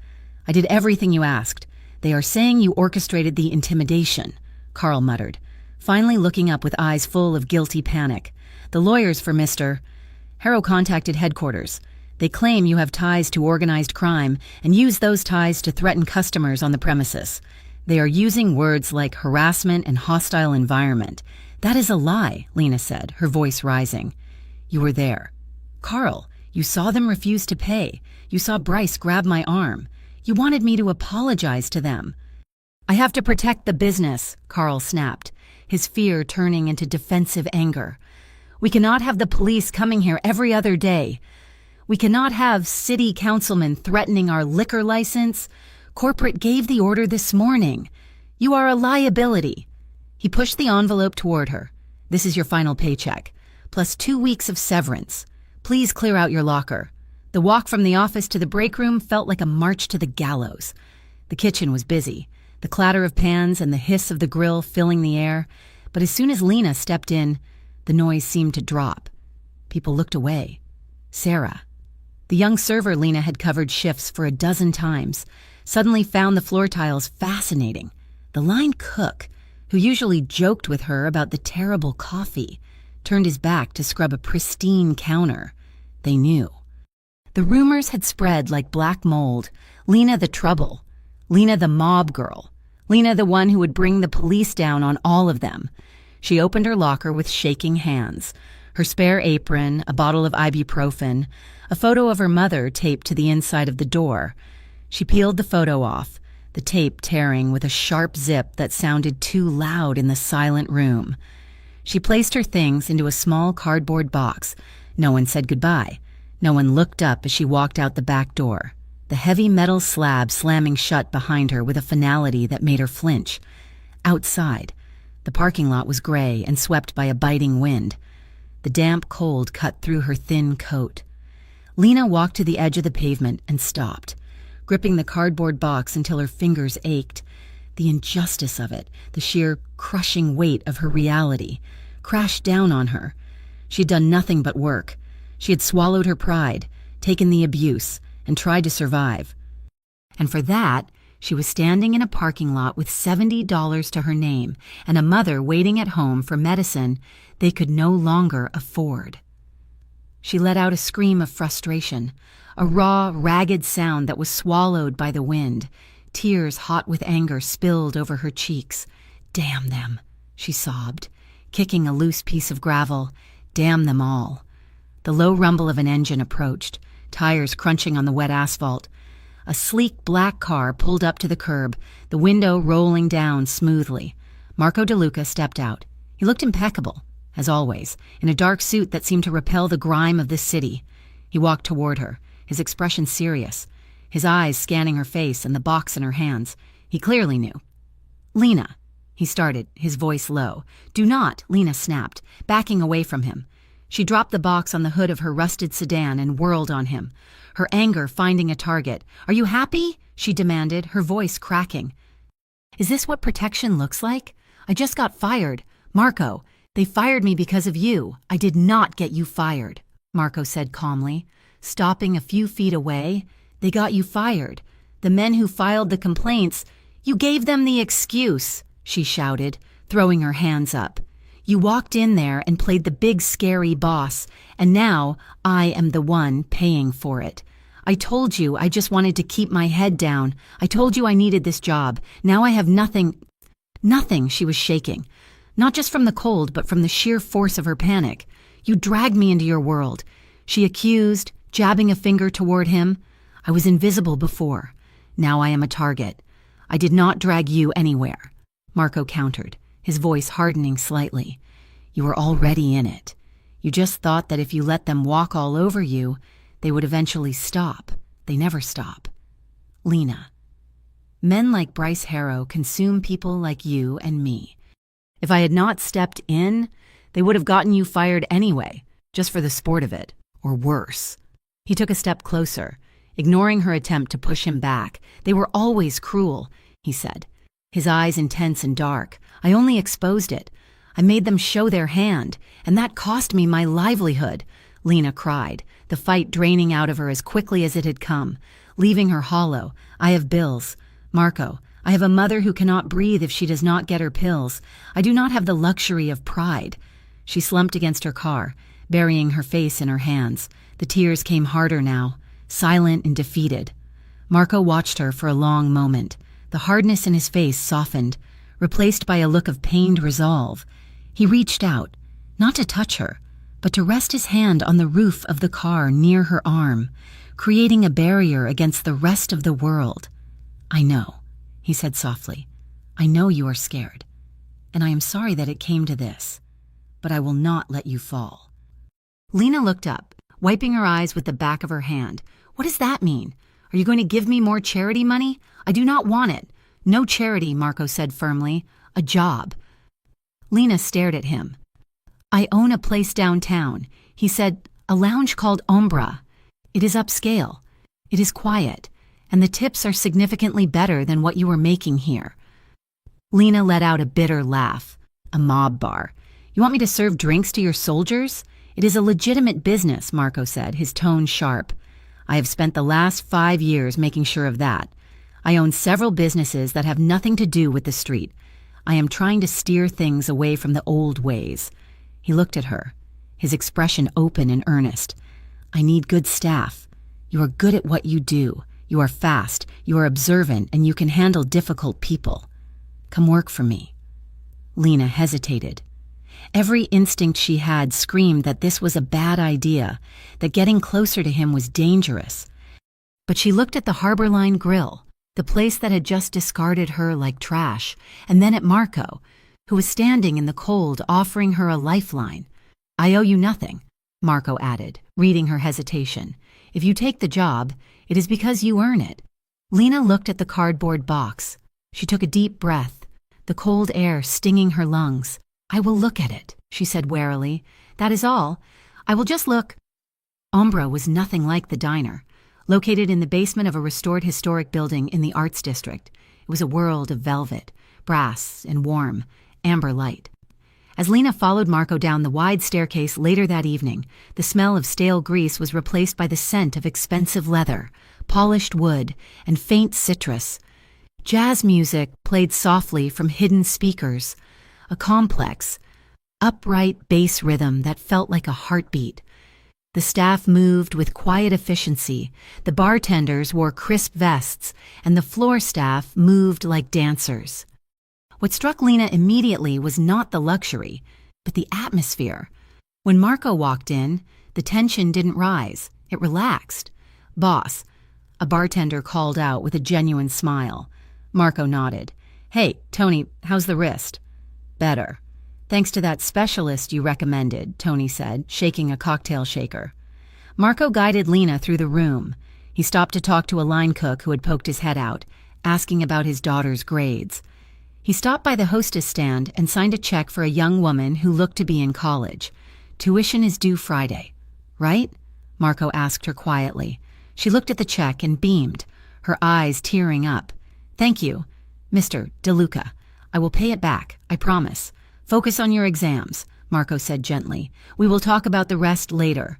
I did everything you asked. They are saying you orchestrated the intimidation," Carl muttered, finally looking up with eyes full of guilty panic. "The lawyers for Mr. Harrow contacted headquarters. They claim you have ties to organized crime and use those ties to threaten customers on the premises. They are using words like harassment and hostile environment. That is a lie," Lena said, her voice rising. "You were there. Carl, you saw them refuse to pay. You saw Bryce grab my arm. You wanted me to apologize to them." "I have to protect the business," Carl snapped, his fear turning into defensive anger. "We cannot have the police coming here every other day. We cannot have city councilmen threatening our liquor license. Corporate gave the order this morning. You are a liability." He pushed the envelope toward her. "This is your final paycheck, plus 2 weeks of severance. Please clear out your locker." The walk from the office to the break room felt like a march to the gallows. The kitchen was busy, the clatter of pans and the hiss of the grill filling the air, but as soon as Lena stepped in, the noise seemed to drop. People looked away. Sarah, the young server Lena had covered shifts for a dozen times, suddenly found the floor tiles fascinating. The line cook, who usually joked with her about the terrible coffee, turned his back to scrub a pristine counter. They knew. The rumors had spread like black mold. Lena the trouble. Lena the mob girl. Lena the one who would bring the police down on all of them. She opened her locker with shaking hands. Her spare apron, a bottle of ibuprofen, a photo of her mother taped to the inside of the door. She peeled the photo off, the tape tearing with a sharp zip that sounded too loud in the silent room. She placed her things into a small cardboard box. No one said goodbye. No one looked up as she walked out the back door, the heavy metal slab slamming shut behind her with a finality that made her flinch. Outside, the parking lot was gray and swept by a biting wind. The damp cold cut through her thin coat. Lena walked to the edge of the pavement and stopped, gripping the cardboard box until her fingers ached. The injustice of it, the sheer crushing weight of her reality, crashed down on her. She had done nothing but work. She had swallowed her pride, taken the abuse, and tried to survive. And for that, she was standing in a parking lot with $70 to her name and a mother waiting at home for medicine they could no longer afford. She let out a scream of frustration, a raw, ragged sound that was swallowed by the wind. Tears hot with anger spilled over her cheeks. "Damn them," she sobbed, kicking a loose piece of gravel. "Damn them all." The low rumble of an engine approached, tires crunching on the wet asphalt. A sleek black car pulled up to the curb, the window rolling down smoothly. Marco DeLuca stepped out. He looked impeccable, as always, in a dark suit that seemed to repel the grime of this city. He walked toward her, his expression serious, his eyes scanning her face and the box in her hands. He clearly knew. "Lena," he started, his voice low. "Do not," Lena snapped, backing away from him. She dropped the box on the hood of her rusted sedan and whirled on him, her anger finding a target. "Are you happy?" she demanded, her voice cracking. "Is this what protection looks like? I just got fired. Marco, they fired me because of you. I did not get you fired," Marco said calmly. Stopping a few feet away, "They got you fired. The men who filed the complaints, you gave them the excuse," she shouted, throwing her hands up. "You walked in there and played the big scary boss, and now I am the one paying for it. I told you I just wanted to keep my head down. I told you I needed this job. Now I have nothing." Nothing, she was shaking. Not just from the cold, but from the sheer force of her panic. "You dragged me into your world," she accused, jabbing a finger toward him. "I was invisible before. Now I am a target. I did not drag you anywhere," Marco countered, his voice hardening slightly. "You were already in it. You just thought that if you let them walk all over you, they would eventually stop. They never stop." Lena. Men like Bryce Harrow consume people like you and me. If I had not stepped in, they would have gotten you fired anyway, just for the sport of it, or worse. He took a step closer, ignoring her attempt to push him back. "They were always cruel," he said, his eyes intense and dark. "I only exposed it. I made them show their hand, and that cost me my livelihood," Lena cried, the fight draining out of her as quickly as it had come, leaving her hollow. "I have bills. Marco, I have a mother who cannot breathe if she does not get her pills. I do not have the luxury of pride." She slumped against her car, burying her face in her hands. The tears came harder now, silent and defeated. Marco watched her for a long moment. The hardness in his face softened, replaced by a look of pained resolve. He reached out, not to touch her, but to rest his hand on the roof of the car near her arm, creating a barrier against the rest of the world. "I know," he said softly. "I know you are scared, and I am sorry that it came to this, but I will not let you fall." Lena looked up, wiping her eyes with the back of her hand. "What does that mean? Are you going to give me more charity money? I do not want it." "No charity," Marco said firmly. "A job." Lena stared at him. "I own a place downtown," he said, "a lounge called Umbra. It is upscale. It is quiet, and the tips are significantly better than what you were making here." Lena let out a bitter laugh. "A mob bar. You want me to serve drinks to your soldiers? It is a legitimate business," Marco said, his tone sharp. "I have spent the last 5 years making sure of that. I own several businesses that have nothing to do with the street. I am trying to steer things away from the old ways." He looked at her, his expression open and earnest. "I need good staff. You are good at what you do. You are fast, you are observant, and you can handle difficult people. Come work for me." Lena hesitated. Every instinct she had screamed that this was a bad idea, that getting closer to him was dangerous. But she looked at the Harbor Line Grill, the place that had just discarded her like trash, and then at Marco, who was standing in the cold offering her a lifeline. "I owe you nothing," Marco added, reading her hesitation. "If you take the job, it is because you earn it." Lena looked at the cardboard box. She took a deep breath, the cold air stinging her lungs. "I will look at it," she said warily. "That is all. I will just look." Umbra was nothing like the diner. Located in the basement of a restored historic building in the Arts District, it was a world of velvet, brass, and warm, amber light. As Lena followed Marco down the wide staircase later that evening, the smell of stale grease was replaced by the scent of expensive leather, polished wood, and faint citrus. Jazz music played softly from hidden speakers, a complex, upright bass rhythm that felt like a heartbeat. The staff moved with quiet efficiency, the bartenders wore crisp vests, and the floor staff moved like dancers. What struck Lena immediately was not the luxury, but the atmosphere. When Marco walked in, the tension didn't rise, it relaxed. "Boss," a bartender called out with a genuine smile. Marco nodded. "Hey, Tony, how's the wrist?" "Better. Thanks to that specialist you recommended," Tony said, shaking a cocktail shaker. Marco guided Lena through the room. He stopped to talk to a line cook who had poked his head out, asking about his daughter's grades. He stopped by the hostess stand and signed a check for a young woman who looked to be in college. Tuition is due Friday, right? Marco asked her quietly. She looked at the check and beamed, her eyes tearing up. Thank you, Mr. DeLuca. I will pay it back, I promise. Focus on your exams, Marco said gently. We will talk about the rest later.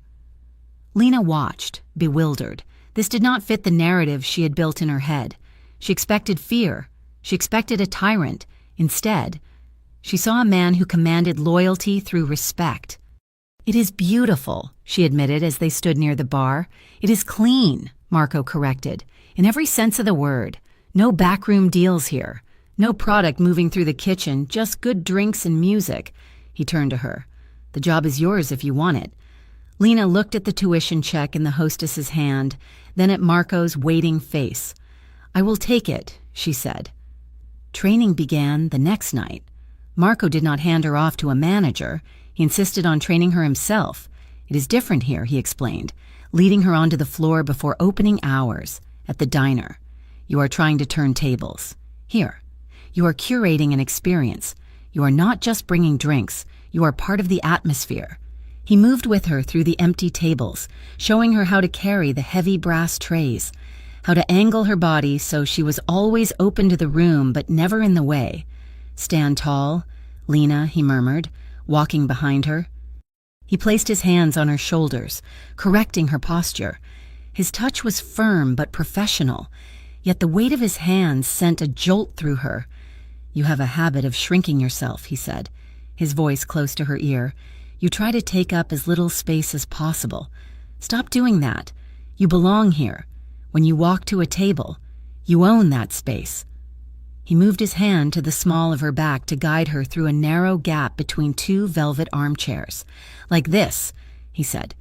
Lena watched, bewildered. This did not fit the narrative she had built in her head. She expected fear. She expected a tyrant. Instead, she saw a man who commanded loyalty through respect. It is beautiful, she admitted as they stood near the bar. It is clean, Marco corrected. In every sense of the word. No backroom deals here. No product moving through the kitchen, just good drinks and music. He turned to her. The job is yours if you want it. Lena looked at the tuition check in the hostess's hand, then at Marco's waiting face. I will take it, she said. Training began the next night. Marco did not hand her off to a manager. He insisted on training her himself. It is different here, he explained, leading her onto the floor before opening hours at the diner. You are trying to turn tables. Here. You are curating an experience. You are not just bringing drinks. You are part of the atmosphere. He moved with her through the empty tables, showing her how to carry the heavy brass trays, how to angle her body so she was always open to the room but never in the way. Stand tall, Lena, he murmured, walking behind her. He placed his hands on her shoulders, correcting her posture. His touch was firm but professional, yet the weight of his hands sent a jolt through her. You have a habit of shrinking yourself, he said, his voice close to her ear. You try to take up as little space as possible. Stop doing that. You belong here. When you walk to a table, you own that space. He moved his hand to the small of her back to guide her through a narrow gap between two velvet armchairs. Like this, he said.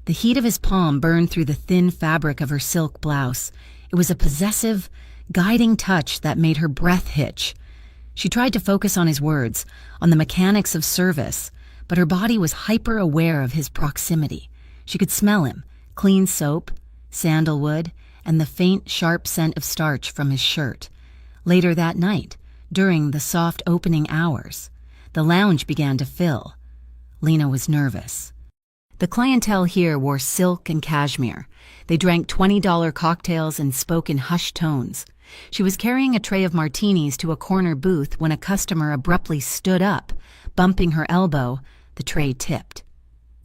The heat of his palm burned through the thin fabric of her silk blouse. It was a possessive, guiding touch that made her breath hitch. She tried to focus on his words, on the mechanics of service, but her body was hyper-aware of his proximity. She could smell him, clean soap, sandalwood, and the faint, sharp scent of starch from his shirt. Later that night, during the soft opening hours, the lounge began to fill. Lena was nervous. The clientele here wore silk and cashmere. They drank $20 cocktails and spoke in hushed tones. She was carrying a tray of martinis to a corner booth when a customer abruptly stood up, bumping her elbow. The tray tipped.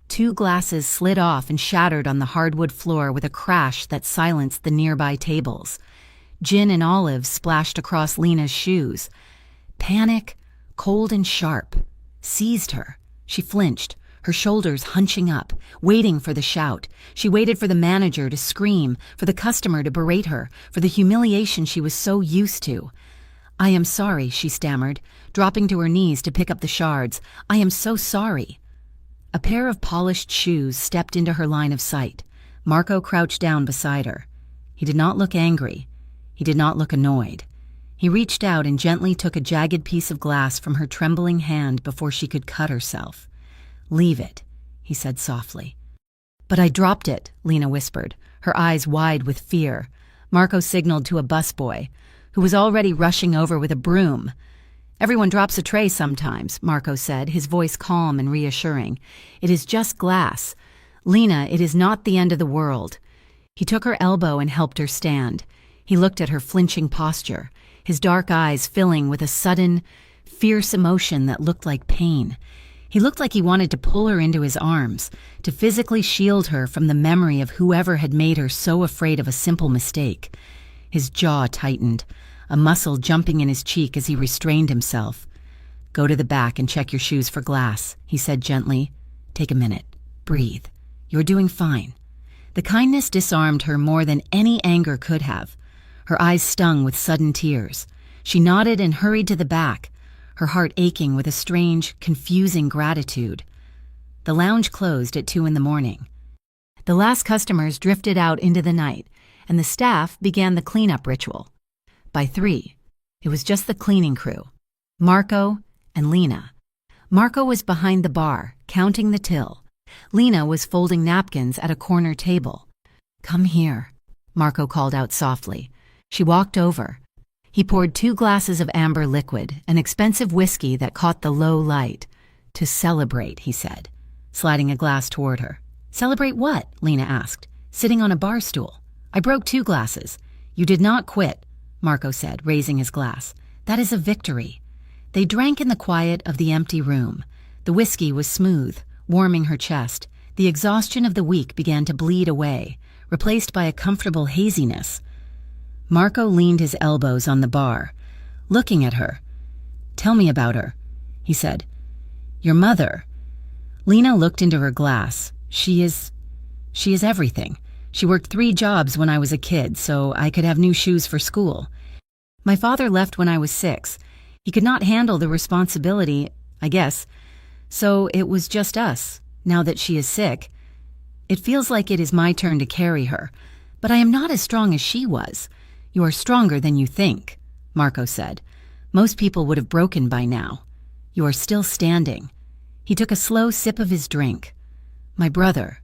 2 glasses slid off and shattered on the hardwood floor with a crash that silenced the nearby tables. Gin and olives splashed across Lena's shoes. Panic, cold and sharp, seized her. She flinched, her shoulders hunching up, waiting for the shout. She waited for the manager to scream, for the customer to berate her, for the humiliation she was so used to. I am sorry, she stammered, dropping to her knees to pick up the shards. I am so sorry. A pair of polished shoes stepped into her line of sight. Marco crouched down beside her. He did not look angry. He did not look annoyed. He reached out and gently took a jagged piece of glass from her trembling hand before she could cut herself. Leave it, he said softly. But I dropped it, Lena whispered, her eyes wide with fear. Marco signaled to a busboy, who was already rushing over with a broom. Everyone drops a tray sometimes, Marco said, his voice calm and reassuring. It is just glass. Lena, it is not the end of the world. He took her elbow and helped her stand. He looked at her flinching posture, his dark eyes filling with a sudden, fierce emotion that looked like pain. He looked like he wanted to pull her into his arms, to physically shield her from the memory of whoever had made her so afraid of a simple mistake. His jaw tightened, a muscle jumping in his cheek as he restrained himself. Go to the back and check your shoes for glass, he said gently. Take a minute. Breathe. You're doing fine. The kindness disarmed her more than any anger could have. Her eyes stung with sudden tears. She nodded and hurried to the back, her heart aching with a strange, confusing gratitude. The lounge closed at 2 a.m. The last customers drifted out into the night, and the staff began the cleanup ritual. By 3, it was just the cleaning crew, Marco and Lena. Marco was behind the bar, counting the till. Lena was folding napkins at a corner table. Come here, Marco called out softly. She walked over. He poured 2 glasses of amber liquid, an expensive whiskey that caught the low light. To celebrate, he said. sliding a glass toward her. "Celebrate what?" Lena asked, sitting on a bar stool. "I broke 2 glasses. You did not quit," Marco said, raising his glass. "That is a victory." They drank in the quiet of the empty room. The whiskey was smooth, warming her chest. The exhaustion of the week began to bleed away, replaced by a comfortable haziness. Marco leaned his elbows on the bar, looking at her. "Tell me about her," he said. "Your mother." Lena looked into her glass. She is everything. She worked 3 jobs when I was a kid, so I could have new shoes for school. My father left when I was 6. He could not handle the responsibility, I guess. So it was just us, now that she is sick. It feels like it is my turn to carry her, but I am not as strong as she was. "You are stronger than you think," Marco said. "Most people would have broken by now. You are still standing." He took a slow sip of his drink. "My brother,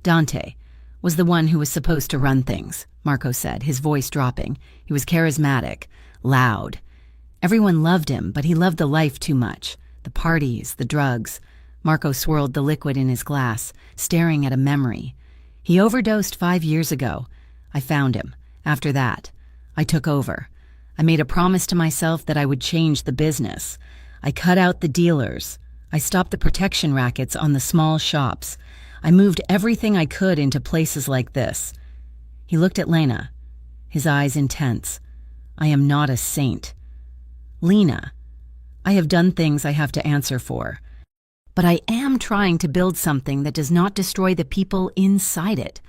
Dante, was the one who was supposed to run things," Marco said, his voice dropping. He was charismatic, loud. Everyone loved him, but he loved the life too much. The parties, the drugs. Marco swirled the liquid in his glass, staring at a memory. "He overdosed 5 years ago. I found him. After that, I took over. I made a promise to myself that I would change the business. I cut out the dealers. I stopped the protection rackets on the small shops. I moved everything I could into places like this." He looked at Lena, his eyes intense. "I am not a saint. Lena, I have done things I have to answer for. But I am trying to build something that does not destroy the people inside it."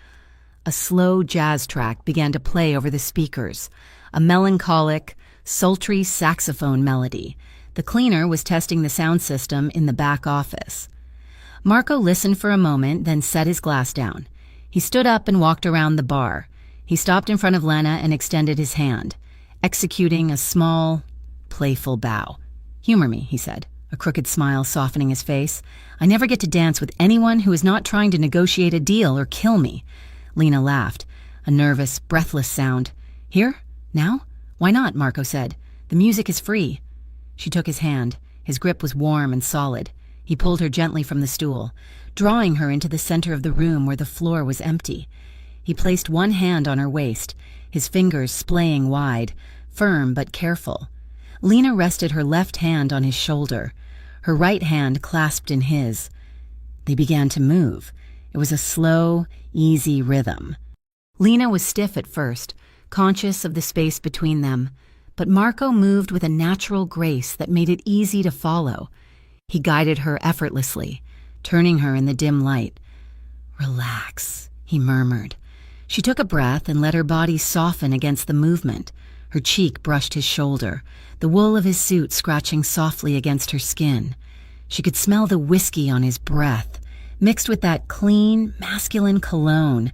A slow jazz track began to play over the speakers, a melancholic, sultry saxophone melody. The cleaner was testing the sound system in the back office. Marco listened for a moment, then set his glass down. He stood up and walked around the bar. He stopped in front of Lena and extended his hand, executing a small, playful bow. "Humor me," he said, a crooked smile softening his face. "I never get to dance with anyone who is not trying to negotiate a deal or kill me." Lena laughed, a nervous, breathless sound. "Here? Now?" "Why not?" Marco said. "The music is free." She took his hand. His grip was warm and solid. He pulled her gently from the stool, drawing her into the center of the room where the floor was empty. He placed one hand on her waist, his fingers splaying wide, firm but careful. Lena rested her left hand on his shoulder, her right hand clasped in his. They began to move. It was a slow, easy rhythm. Lena was stiff at first, conscious of the space between them, but Marco moved with a natural grace that made it easy to follow. He guided her effortlessly, turning her in the dim light. "Relax," he murmured. She took a breath and let her body soften against the movement. Her cheek brushed his shoulder, the wool of his suit scratching softly against her skin. She could smell the whiskey on his breath, mixed with that clean, masculine cologne.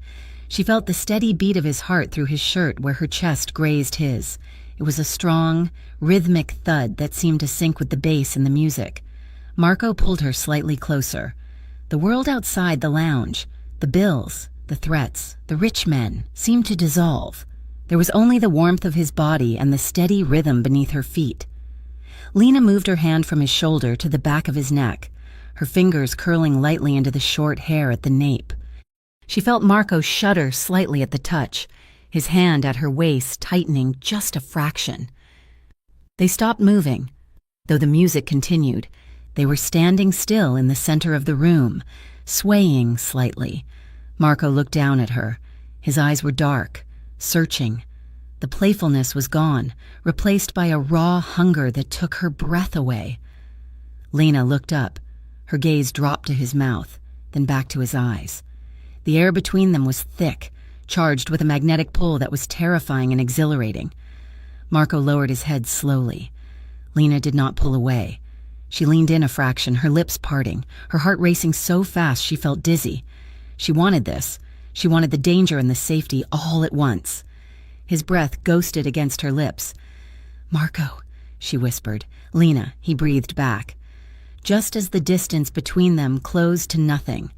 She felt the steady beat of his heart through his shirt where her chest grazed his. It was a strong, rhythmic thud that seemed to sync with the bass in the music. Marco pulled her slightly closer. The world outside the lounge, the bills, the threats, the rich men, seemed to dissolve. There was only the warmth of his body and the steady rhythm beneath her feet. Lena moved her hand from his shoulder to the back of his neck, her fingers curling lightly into the short hair at the nape. She felt Marco shudder slightly at the touch, his hand at her waist tightening just a fraction. They stopped moving. Though the music continued, they were standing still in the center of the room, swaying slightly. Marco looked down at her. His eyes were dark, searching. The playfulness was gone, replaced by a raw hunger that took her breath away. Lena looked up. Her gaze dropped to his mouth, then back to his eyes. The air between them was thick, charged with a magnetic pull that was terrifying and exhilarating. Marco lowered his head slowly. Lena did not pull away. She leaned in a fraction, her lips parting, her heart racing so fast she felt dizzy. She wanted this. She wanted the danger and the safety all at once. His breath ghosted against her lips. "Marco," she whispered. "Lena," he breathed back. Just as the distance between them closed to nothing,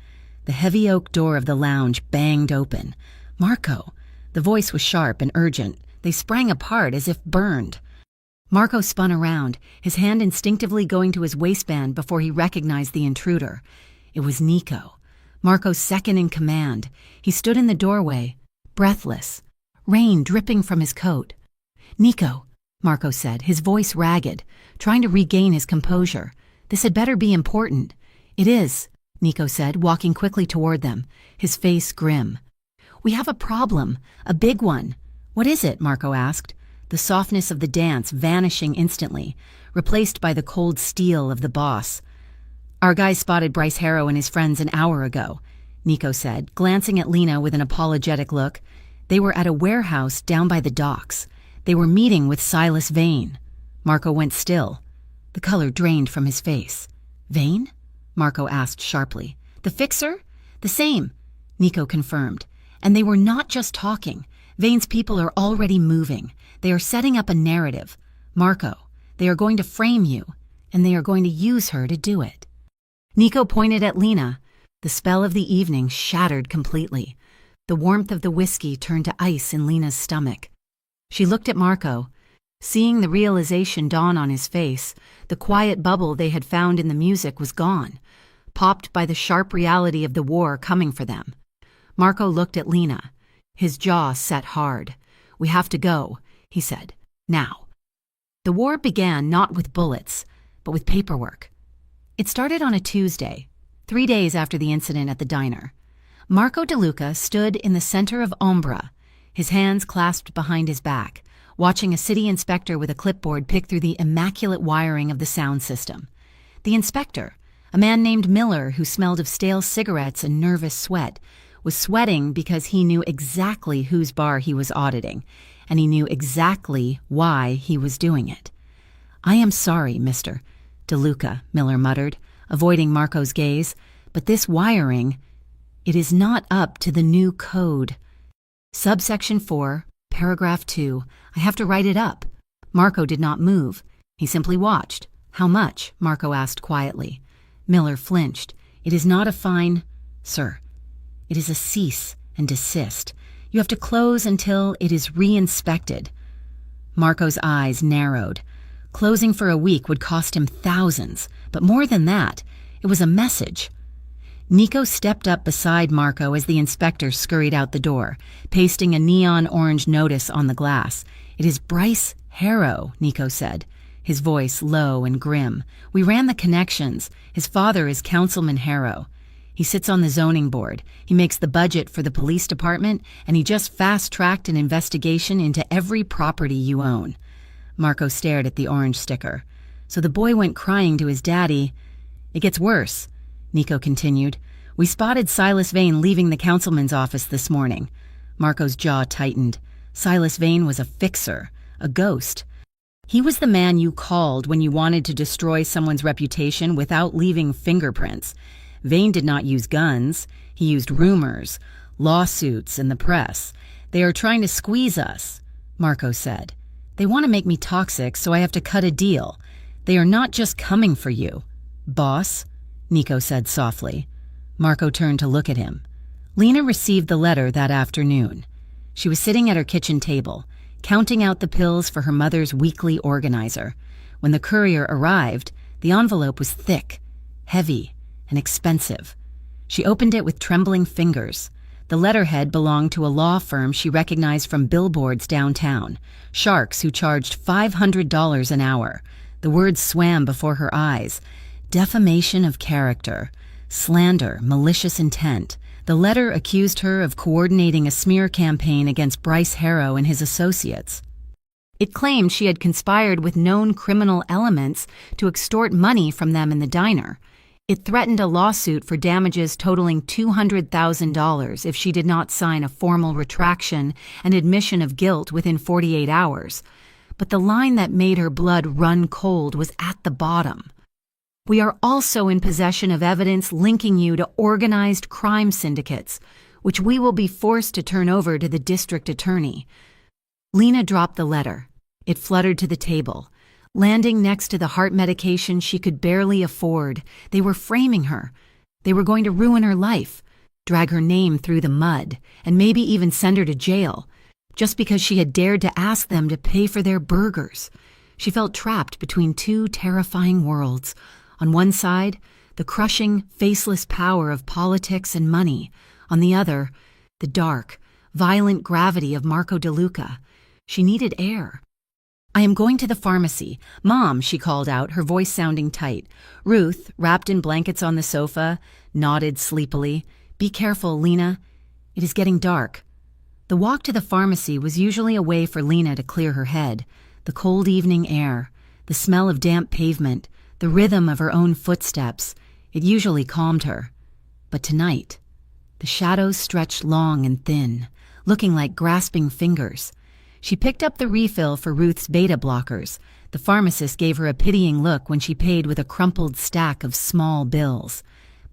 the heavy oak door of the lounge banged open. "Marco!" The voice was sharp and urgent. They sprang apart as if burned. Marco spun around, his hand instinctively going to his waistband before he recognized the intruder. It was Nico, Marco's second in command. He stood in the doorway, breathless, rain dripping from his coat. "Nico," Marco said, his voice ragged, trying to regain his composure. "This had better be important." "It is," Nico said, walking quickly toward them, his face grim. "We have a problem, a big one." "What is it?" Marco asked, the softness of the dance vanishing instantly, replaced by the cold steel of the boss. "Our guys spotted Bryce Harrow and his friends an hour ago," Nico said, glancing at Lena with an apologetic look. "They were at a warehouse down by the docks. They were meeting with Silas Vane." Marco went still. The color drained from his face. "Vane?" Marco asked sharply. "The fixer?" "The same," Nico confirmed. "And they were not just talking. Vane's people are already moving. They are setting up a narrative. Marco, they are going to frame you, and they are going to use her to do it." Nico pointed at Lena. The spell of the evening shattered completely. The warmth of the whiskey turned to ice in Lena's stomach. She looked at Marco. Seeing the realization dawn on his face, the quiet bubble they had found in the music was gone, popped by the sharp reality of the war coming for them. Marco looked at Lena. His jaw set hard. "We have to go," he said. "Now." The war began not with bullets, but with paperwork. It started on a Tuesday, 3 days after the incident at the diner. Marco DeLuca stood in the center of Ombra, his hands clasped behind his back, watching a city inspector with a clipboard pick through the immaculate wiring of the sound system. The inspector, a man named Miller who smelled of stale cigarettes and nervous sweat, was sweating because he knew exactly whose bar he was auditing, and he knew exactly why he was doing it. "I am sorry, Mr. DeLuca," Miller muttered, avoiding Marco's gaze, "but this wiring, it is not up to the new code. Subsection 4, paragraph 2, I have to write it up." Marco did not move. He simply watched. "How much?" Marco asked quietly. Miller flinched. "It is not a fine, sir. It is a cease and desist. You have to close until it is re-inspected." Marco's eyes narrowed. Closing for a week would cost him thousands, but more than that, it was a message. Nico stepped up beside Marco as the inspector scurried out the door, pasting a neon orange notice on the glass. "It is Bryce Harrow," Nico said, his voice low and grim. "We ran the connections. His father is Councilman Harrow. He sits on the zoning board. He makes the budget for the police department, and he just fast-tracked an investigation into every property you own." Marco stared at the orange sticker. "So the boy went crying to his daddy." "It gets worse," Nico continued. "We spotted Silas Vane leaving the councilman's office this morning." Marco's jaw tightened. Silas Vane was a fixer, a ghost. He was the man you called when you wanted to destroy someone's reputation without leaving fingerprints. Vane did not use guns. He used rumors, lawsuits, and the press. "They are trying to squeeze us," Marco said. "They want to make me toxic, so I have to cut a deal. They are not just coming for you." "Boss," Nico said softly. Marco turned to look at him. Lena received the letter that afternoon. She was sitting at her kitchen table, counting out the pills for her mother's weekly organizer. When the courier arrived, the envelope was thick, heavy, and expensive. She opened it with trembling fingers. The letterhead belonged to a law firm she recognized from billboards downtown, sharks who charged $500 an hour. The words swam before her eyes. Defamation of character, slander, malicious intent. The letter accused her of coordinating a smear campaign against Bryce Harrow and his associates. It claimed she had conspired with known criminal elements to extort money from them in the diner. It threatened a lawsuit for damages totaling $200,000 if she did not sign a formal retraction and admission of guilt within 48 hours. But the line that made her blood run cold was at the bottom. "We are also in possession of evidence linking you to organized crime syndicates, which we will be forced to turn over to the district attorney." Lena dropped the letter. It fluttered to the table, landing next to the heart medication she could barely afford. They were framing her. They were going to ruin her life, drag her name through the mud, and maybe even send her to jail, just because she had dared to ask them to pay for their burgers. She felt trapped between two terrifying worlds. On one side, the crushing, faceless power of politics and money. On the other, the dark, violent gravity of Marco DeLuca. She needed air. "I am going to the pharmacy. Mom," she called out, her voice sounding tight. Ruth, wrapped in blankets on the sofa, nodded sleepily. "Be careful, Lena. It is getting dark." The walk to the pharmacy was usually a way for Lena to clear her head. The cold evening air, the smell of damp pavement, the rhythm of her own footsteps, it usually calmed her. But tonight, the shadows stretched long and thin, looking like grasping fingers. She picked up the refill for Ruth's beta blockers. The pharmacist gave her a pitying look when she paid with a crumpled stack of small bills.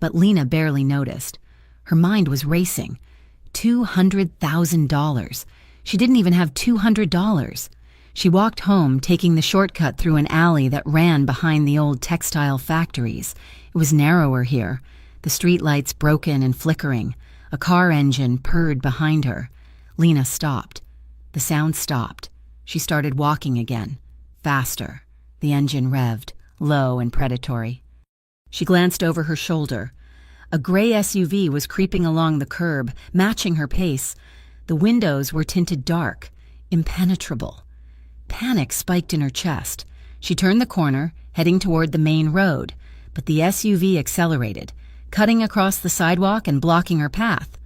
But Lena barely noticed. Her mind was racing. $200,000. She didn't even have $200. She walked home, taking the shortcut through an alley that ran behind the old textile factories. It was narrower here, the streetlights broken and flickering. A car engine purred behind her. Lena stopped. The sound stopped. She started walking again. Faster. The engine revved, low and predatory. She glanced over her shoulder. A gray SUV was creeping along the curb, matching her pace. The windows were tinted dark, impenetrable. Panic spiked in her chest. She turned the corner, heading toward the main road, but the SUV accelerated, cutting across the sidewalk and blocking her path.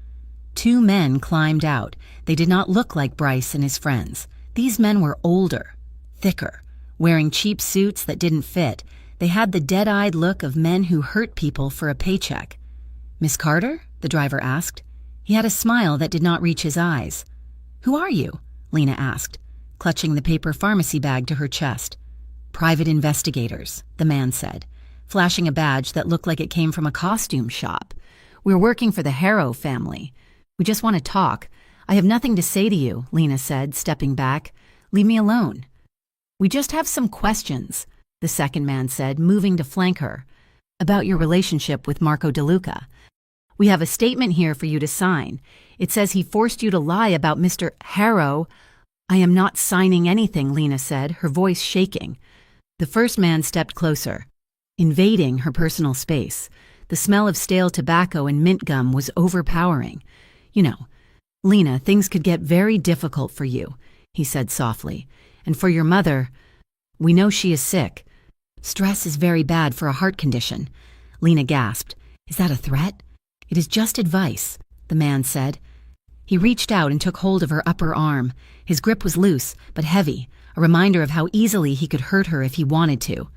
Two men climbed out. They did not look like Bryce and his friends. These men were older, thicker, wearing cheap suits that didn't fit. They had the dead-eyed look of men who hurt people for a paycheck. "Miss Carter?" the driver asked. He had a smile that did not reach his eyes. "Who are you?" Lena asked, clutching the paper pharmacy bag to her chest. "Private investigators," the man said, flashing a badge that looked like it came from a costume shop. "We're working for the Harrow family. We just want to talk. I have nothing to say to you," Lena said, stepping back. "Leave me alone." "We just have some questions," the second man said, moving to flank her. "About your relationship with Marco DeLuca. We have a statement here for you to sign. It says he forced you to lie about Mr. Harrow." "I am not signing anything," Lena said, her voice shaking. The first man stepped closer, invading her personal space. The smell of stale tobacco and mint gum was overpowering. "You know, Lena, things could get very difficult for you," he said softly. "And for your mother, we know she is sick. Stress is very bad for a heart condition." Lena gasped. "Is that a threat?" "It is just advice," the man said. He reached out and took hold of her upper arm. His grip was loose, but heavy, a reminder of how easily he could hurt her if he wanted to.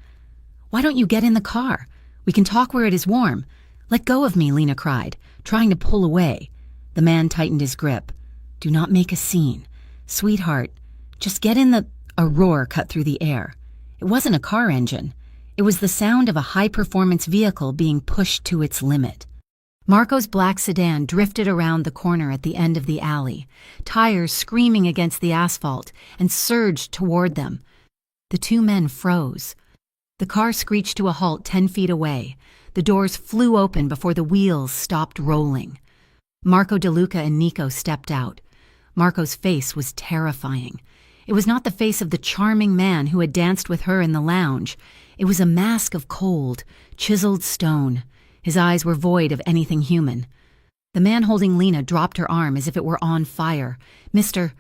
"Why don't you get in the car? We can talk where it is warm." "Let go of me," Lena cried, trying to pull away. The man tightened his grip. "Do not make a scene. Sweetheart, just get in the—" A roar cut through the air. It wasn't a car engine. It was the sound of a high-performance vehicle being pushed to its limit. Marco's black sedan drifted around the corner at the end of the alley, tires screaming against the asphalt, and surged toward them. The two men froze. The car screeched to a halt 10 feet away. The doors flew open before the wheels stopped rolling. Marco DeLuca and Nico stepped out. Marco's face was terrifying. It was not the face of the charming man who had danced with her in the lounge. It was a mask of cold, chiseled stone. His eyes were void of anything human. The man holding Lena dropped her arm as if it were on fire. "Mr.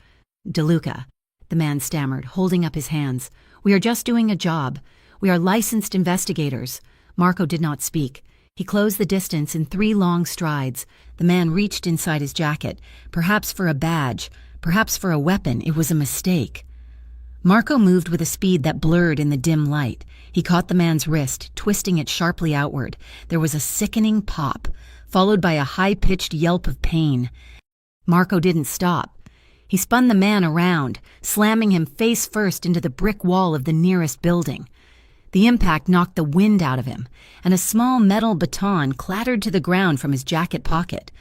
DeLuca," the man stammered, holding up his hands. "We are just doing a job. We are licensed investigators." Marco did not speak. He closed the distance in 3 long strides. The man reached inside his jacket, perhaps for a badge, perhaps for a weapon. It was a mistake. Marco moved with a speed that blurred in the dim light. He caught the man's wrist, twisting it sharply outward. There was a sickening pop, followed by a high-pitched yelp of pain. Marco didn't stop. He spun the man around, slamming him face first into the brick wall of the nearest building. The impact knocked the wind out of him, and a small metal baton clattered to the ground from his jacket pocket.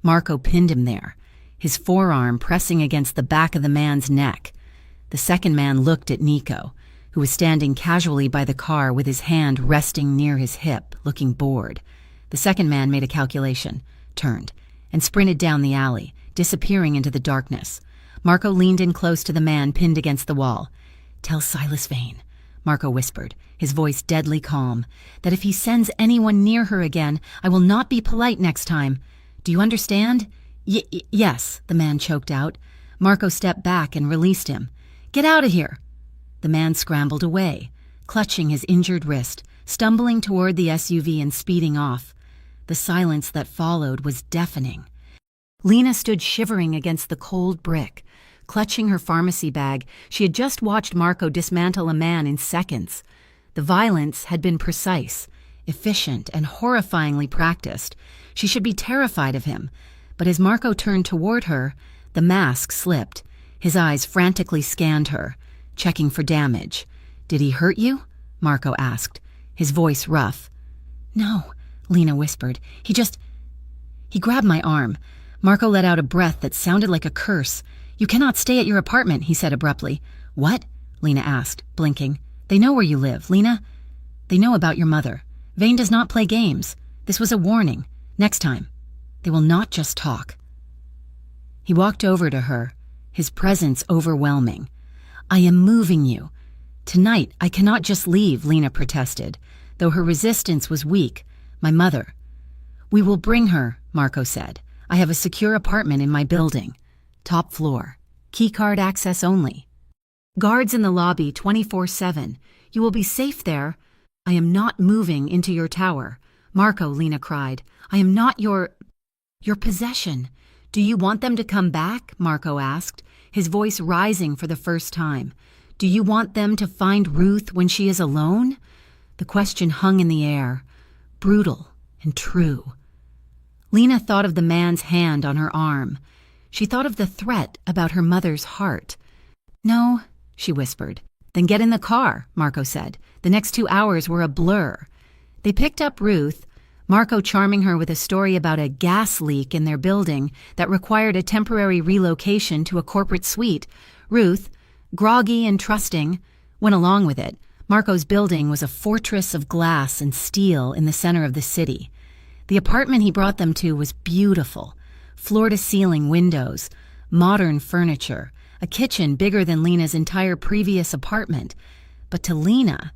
Marco pinned him there, his forearm pressing against the back of the man's neck. The second man looked at Nico, who was standing casually by the car with his hand resting near his hip, looking bored. The second man made a calculation, turned, and sprinted down the alley, disappearing into the darkness. Marco leaned in close to the man pinned against the wall. "Tell Silas Vane. Marco whispered, his voice deadly calm, "that if he sends anyone near her again, I will not be polite next time. Do you understand?" Yes, the man choked out. Marco stepped back and released him. "Get out of here!" The man scrambled away, clutching his injured wrist, stumbling toward the SUV and speeding off. The silence that followed was deafening. Lena stood shivering against the cold brick. Clutching her pharmacy bag, she had just watched Marco dismantle a man in seconds. The violence had been precise, efficient, and horrifyingly practiced. She should be terrified of him. But as Marco turned toward her, the mask slipped. His eyes frantically scanned her, checking for damage. "Did he hurt you?" Marco asked, his voice rough. "No," Lena whispered. He grabbed my arm. Marco let out a breath that sounded like a curse. "You cannot stay at your apartment," he said abruptly. "What?" Lena asked, blinking. "They know where you live, Lena. They know about your mother. Vane does not play games. This was a warning. Next time. They will not just talk." He walked over to her, his presence overwhelming. "I am moving you. Tonight, I cannot just leave," Lena protested, though her resistance was weak. "My mother." "We will bring her," Marco said. "I have a secure apartment in my building. Top floor. Keycard access only. Guards in the lobby 24/7. You will be safe there." "I am not moving into your tower." "Marco," Lena cried. "I am not your possession." "Do you want them to come back?" Marco asked, his voice rising for the first time. "Do you want them to find Ruth when she is alone?" The question hung in the air, brutal and true. Lena thought of the man's hand on her arm. She thought of the threat about her mother's heart. "No," she whispered. "Then get in the car," Marco said. The next 2 hours were a blur. They picked up Ruth, Marco charming her with a story about a gas leak in their building that required a temporary relocation to a corporate suite. Ruth, groggy and trusting, went along with it. Marco's building was a fortress of glass and steel in the center of the city. The apartment he brought them to was beautiful. Floor-to-ceiling windows, modern furniture, a kitchen bigger than Lena's entire previous apartment. But to Lena,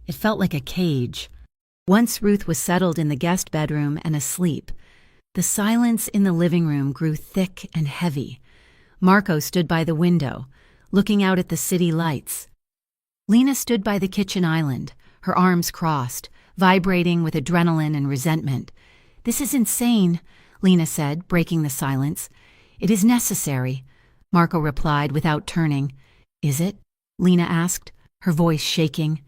it felt like a cage. Once Ruth was settled in the guest bedroom and asleep, the silence in the living room grew thick and heavy. Marco stood by the window, looking out at the city lights. Lena stood by the kitchen island, her arms crossed, vibrating with adrenaline and resentment. "This is insane," Lena said, breaking the silence. "It is necessary," Marco replied without turning. "Is it?" Lena asked, her voice shaking.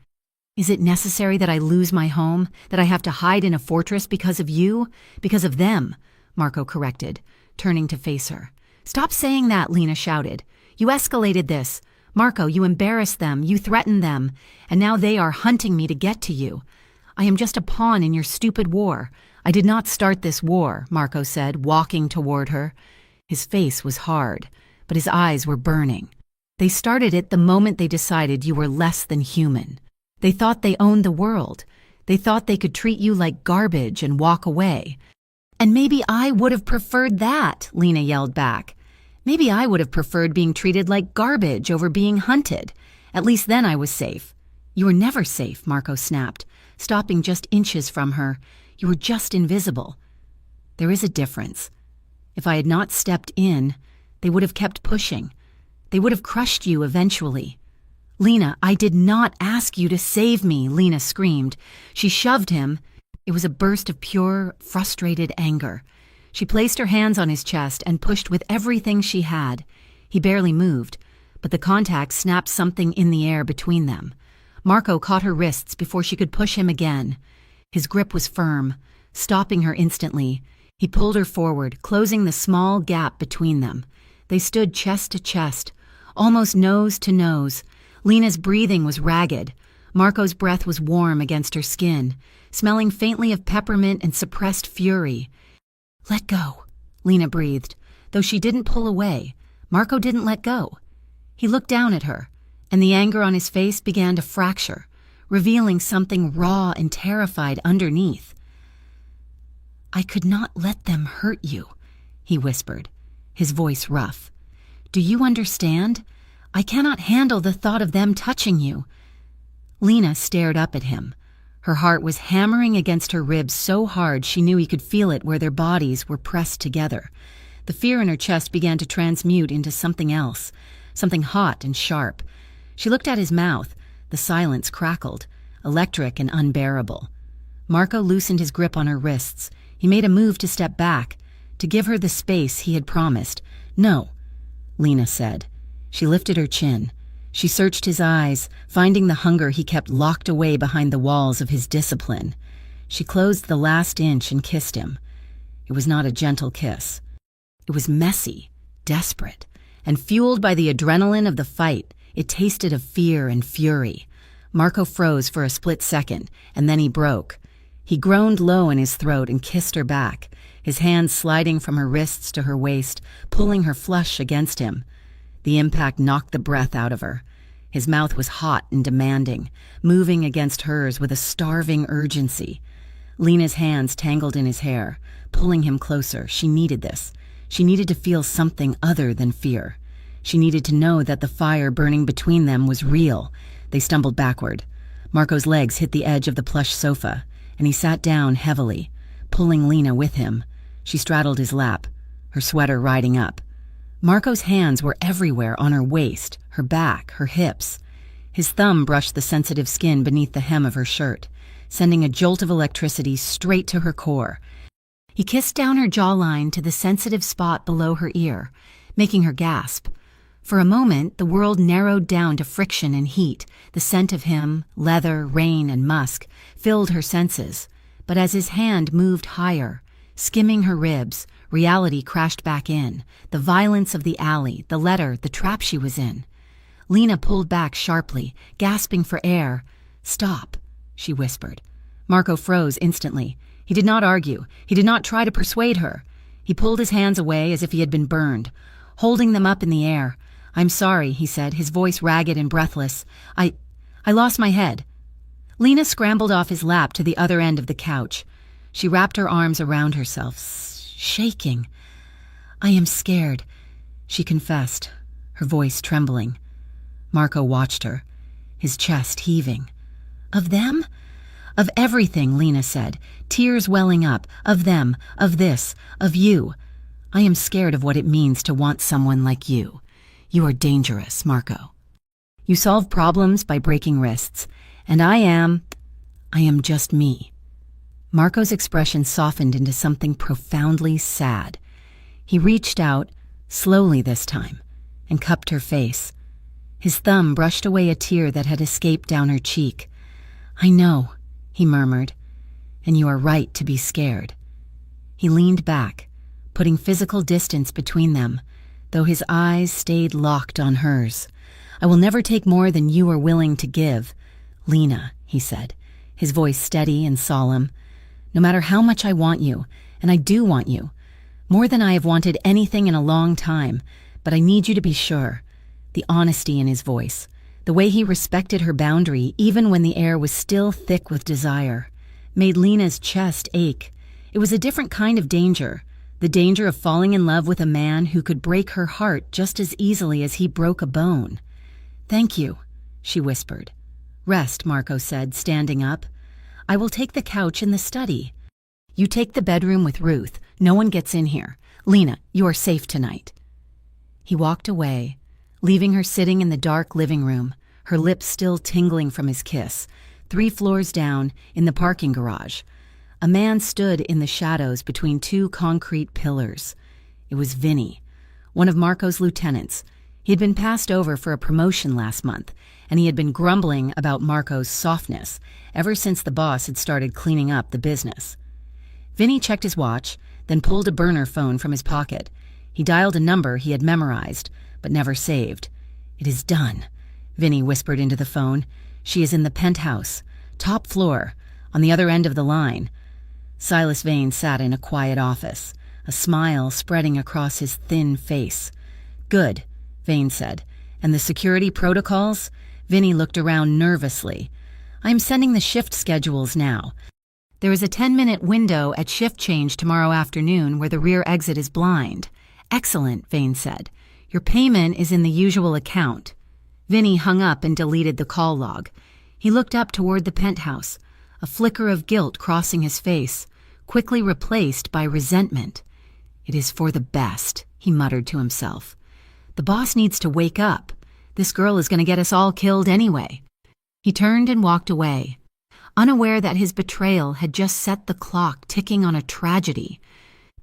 "Is it necessary that I lose my home, that I have to hide in a fortress because of you? Because of them," Marco corrected, turning to face her. "Stop saying that," Lena shouted. "You escalated this. Marco, you embarrassed them, you threatened them, and now they are hunting me to get to you. I am just a pawn in your stupid war. I did not start this war," Marco said, walking toward her. His face was hard, but his eyes were burning. "They started it the moment they decided you were less than human. They thought they owned the world. They thought they could treat you like garbage and walk away." "And maybe I would have preferred that," Lena yelled back. "Maybe I would have preferred being treated like garbage over being hunted. At least then I was safe." "You were never safe," Marco snapped, stopping just inches from her. "You were just invisible." "There is a difference. If I had not stepped in, they would have kept pushing. They would have crushed you eventually." "Lena, I did not ask you to save me," Lena screamed. She shoved him. It was a burst of pure, frustrated anger. She placed her hands on his chest and pushed with everything she had. He barely moved, but the contact snapped something in the air between them. Marco caught her wrists before she could push him again. His grip was firm, stopping her instantly. He pulled her forward, closing the small gap between them. They stood chest to chest, almost nose to nose. Lena's breathing was ragged. Marco's breath was warm against her skin, smelling faintly of peppermint and suppressed fury. "Let go," Lena breathed. Though she didn't pull away, Marco didn't let go. He looked down at her, and the anger on his face began to fracture, revealing something raw and terrified underneath. "I could not let them hurt you," he whispered, his voice rough. "Do you understand? I cannot handle the thought of them touching you." Lena stared up at him. Her heart was hammering against her ribs so hard she knew he could feel it where their bodies were pressed together. The fear in her chest began to transmute into something else, something hot and sharp. She looked at his mouth. The silence crackled, electric and unbearable. Marco loosened his grip on her wrists. He made a move to step back, to give her the space he had promised. "No," Lena said. She lifted her chin. She searched his eyes, finding the hunger he kept locked away behind the walls of his discipline. She closed the last inch and kissed him. It was not a gentle kiss. It was messy, desperate, and fueled by the adrenaline of the fight. It tasted of fear and fury. Marco froze for a split second, and then he broke. He groaned low in his throat and kissed her back, his hands sliding from her wrists to her waist, pulling her flush against him. The impact knocked the breath out of her. His mouth was hot and demanding, moving against hers with a starving urgency. Lena's hands tangled in his hair, pulling him closer. She needed this. She needed to feel something other than fear. She needed to know that the fire burning between them was real. They stumbled backward. Marco's legs hit the edge of the plush sofa, and he sat down heavily, pulling Lena with him. She straddled his lap, her sweater riding up. Marco's hands were everywhere on her waist, her back, her hips. His thumb brushed the sensitive skin beneath the hem of her shirt, sending a jolt of electricity straight to her core. He kissed down her jawline to the sensitive spot below her ear, making her gasp. For a moment, the world narrowed down to friction and heat. The scent of him, leather, rain, and musk, filled her senses. But as his hand moved higher, skimming her ribs, reality crashed back in. The violence of the alley, the letter, the trap she was in. Lena pulled back sharply, gasping for air. "Stop," she whispered. Marco froze instantly. He did not argue. He did not try to persuade her. He pulled his hands away as if he had been burned, holding them up in the air. "I'm sorry," he said, his voice ragged and breathless. I lost my head." Lena scrambled off his lap to the other end of the couch. She wrapped her arms around herself, shaking. "I am scared," she confessed, her voice trembling. Marco watched her, his chest heaving. "Of them?" "Of everything," Lena said, tears welling up. "Of them, of this, of you. I am scared of what it means to want someone like you. You are dangerous, Marco. You solve problems by breaking wrists, and I am just me." Marco's expression softened into something profoundly sad. He reached out, slowly this time, and cupped her face. His thumb brushed away a tear that had escaped down her cheek. "I know," he murmured, "and you are right to be scared." He leaned back, putting physical distance between them, though his eyes stayed locked on hers. "I will never take more than you are willing to give, Lena," he said, his voice steady and solemn. "No matter how much I want you, and I do want you, more than I have wanted anything in a long time, but I need you to be sure." The honesty in his voice, the way he respected her boundary even when the air was still thick with desire, made Lena's chest ache. It was a different kind of danger, the danger of falling in love with a man who could break her heart just as easily as he broke a bone. "Thank you," she whispered. "Rest," Marco said, standing up. "I will take the couch in the study. You take the bedroom with Ruth. No one gets in here. Lena, you are safe tonight." He walked away, leaving her sitting in the dark living room, her lips still tingling from his kiss. 3 floors down, in the parking garage, a man stood in the shadows between 2 concrete pillars. It was Vinny, one of Marco's lieutenants. He had been passed over for a promotion last month, and he had been grumbling about Marco's softness ever since the boss had started cleaning up the business. Vinny checked his watch, then pulled a burner phone from his pocket. He dialed a number he had memorized, but never saved. "It is done," Vinny whispered into the phone. "She is in the penthouse, top floor, on the other end of the line." Silas Vane sat in a quiet office, a smile spreading across his thin face. "Good," Vane said. "And the security protocols?" Vinny looked around nervously. "I am sending the shift schedules now. There is a 10-minute window at shift change tomorrow afternoon where the rear exit is blind." "Excellent," Vane said. "Your payment is in the usual account." Vinny hung up and deleted the call log. He looked up toward the penthouse, a flicker of guilt crossing his face, quickly replaced by resentment. "It is for the best," he muttered to himself. "The boss needs to wake up. This girl is going to get us all killed anyway." He turned and walked away, unaware that his betrayal had just set the clock ticking on a tragedy.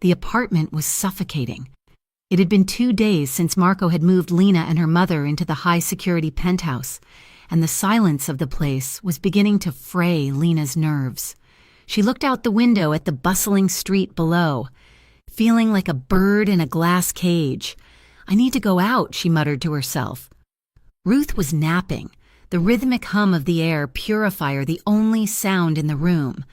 The apartment was suffocating. It had been 2 days since Marco had moved Lena and her mother into the high-security penthouse, and the silence of the place was beginning to fray Lena's nerves. She looked out the window at the bustling street below, feeling like a bird in a glass cage. "I need to go out," she muttered to herself. Ruth was napping, the rhythmic hum of the air purifier the only sound in the room.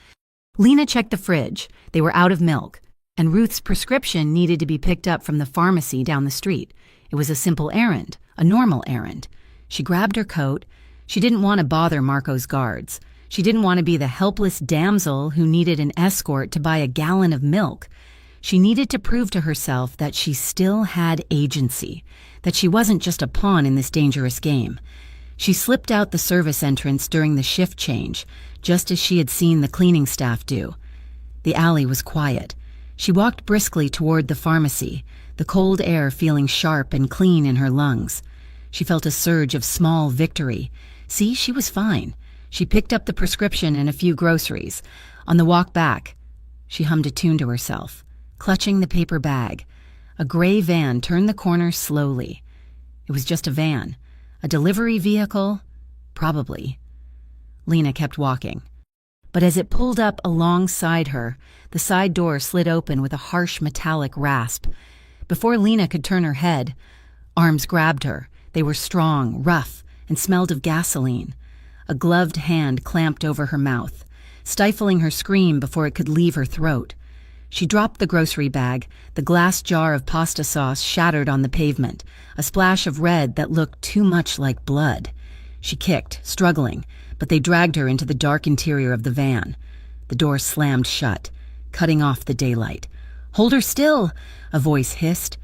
Lena checked the fridge. They were out of milk, and Ruth's prescription needed to be picked up from the pharmacy down the street. It was a simple errand, a normal errand. She grabbed her coat. She didn't want to bother Marco's guards. She didn't want to be the helpless damsel who needed an escort to buy a gallon of milk. She needed to prove to herself that she still had agency, that she wasn't just a pawn in this dangerous game. She slipped out the service entrance during the shift change, just as she had seen the cleaning staff do. The alley was quiet. She walked briskly toward the pharmacy, the cold air feeling sharp and clean in her lungs. She felt a surge of small victory. See, she was fine. She picked up the prescription and a few groceries. On the walk back, she hummed a tune to herself, clutching the paper bag. A gray van turned the corner slowly. It was just a van. A delivery vehicle? Probably. Lena kept walking. But as it pulled up alongside her, the side door slid open with a harsh metallic rasp. Before Lena could turn her head, arms grabbed her. They were strong, rough, and smelled of gasoline. A gloved hand clamped over her mouth, stifling her scream before it could leave her throat. She dropped the grocery bag. The glass jar of pasta sauce shattered on the pavement, a splash of red that looked too much like blood. She kicked, struggling, but they dragged her into the dark interior of the van. The door slammed shut, cutting off the daylight. "Hold her still," a voice hissed.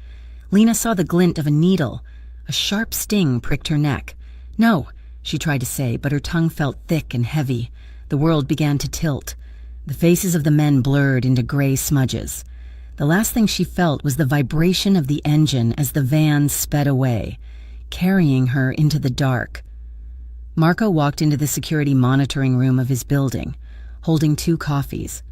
Lena saw the glint of a needle. A sharp sting pricked her neck. "No," she tried to say, but her tongue felt thick and heavy. The world began to tilt. The faces of the men blurred into gray smudges. The last thing she felt was the vibration of the engine as the van sped away, carrying her into the dark. Marco walked into the security monitoring room of his building, holding 2 coffees.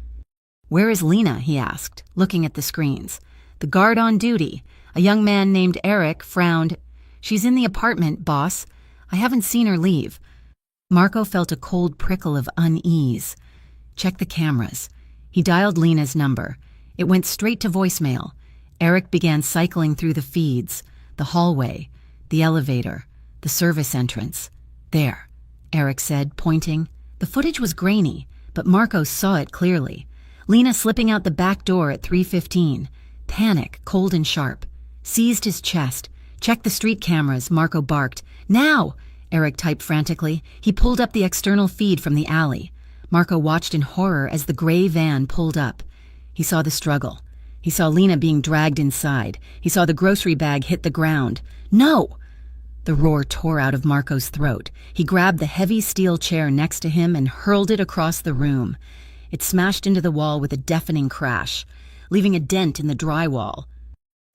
"Where is Lena?" he asked, looking at the screens. The guard on duty, a young man named Eric, frowned. "She's in the apartment, boss. I haven't seen her leave." Marco felt a cold prickle of unease. Check the cameras. He dialed Lena's number. It went straight to voicemail. Eric began cycling through the feeds, the hallway, the elevator, the service entrance. "There," Eric said, pointing. The footage was grainy, but Marco saw it clearly. Lena slipping out the back door at 3:15. Panic, cold and sharp. Seized his chest. "Check the street cameras," Marco barked. "Now!" Eric typed frantically. He pulled up the external feed from the alley. Marco watched in horror as the gray van pulled up. He saw the struggle. He saw Lena being dragged inside. He saw the grocery bag hit the ground. "No!" The roar tore out of Marco's throat. He grabbed the heavy steel chair next to him and hurled it across the room. It smashed into the wall with a deafening crash, leaving a dent in the drywall.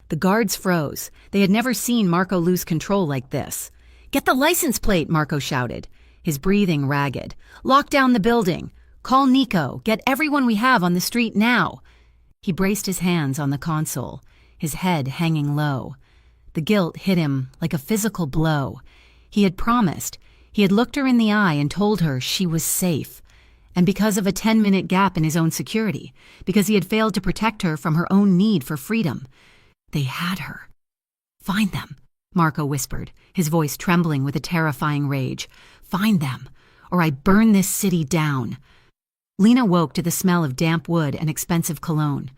The guards froze. They had never seen Marco lose control like this. "Get the license plate," Marco shouted, his breathing ragged. "Lock down the building. Call Nico. Get everyone we have on the street now." He braced his hands on the console, his head hanging low. The guilt hit him like a physical blow. He had promised. He had looked her in the eye and told her she was safe. And because of a 10-minute gap in his own security, because he had failed to protect her from her own need for freedom, they had her. "Find them," Marco whispered, his voice trembling with a terrifying rage. "Find them, or I burn this city down." Lena woke to the smell of damp wood and expensive cologne.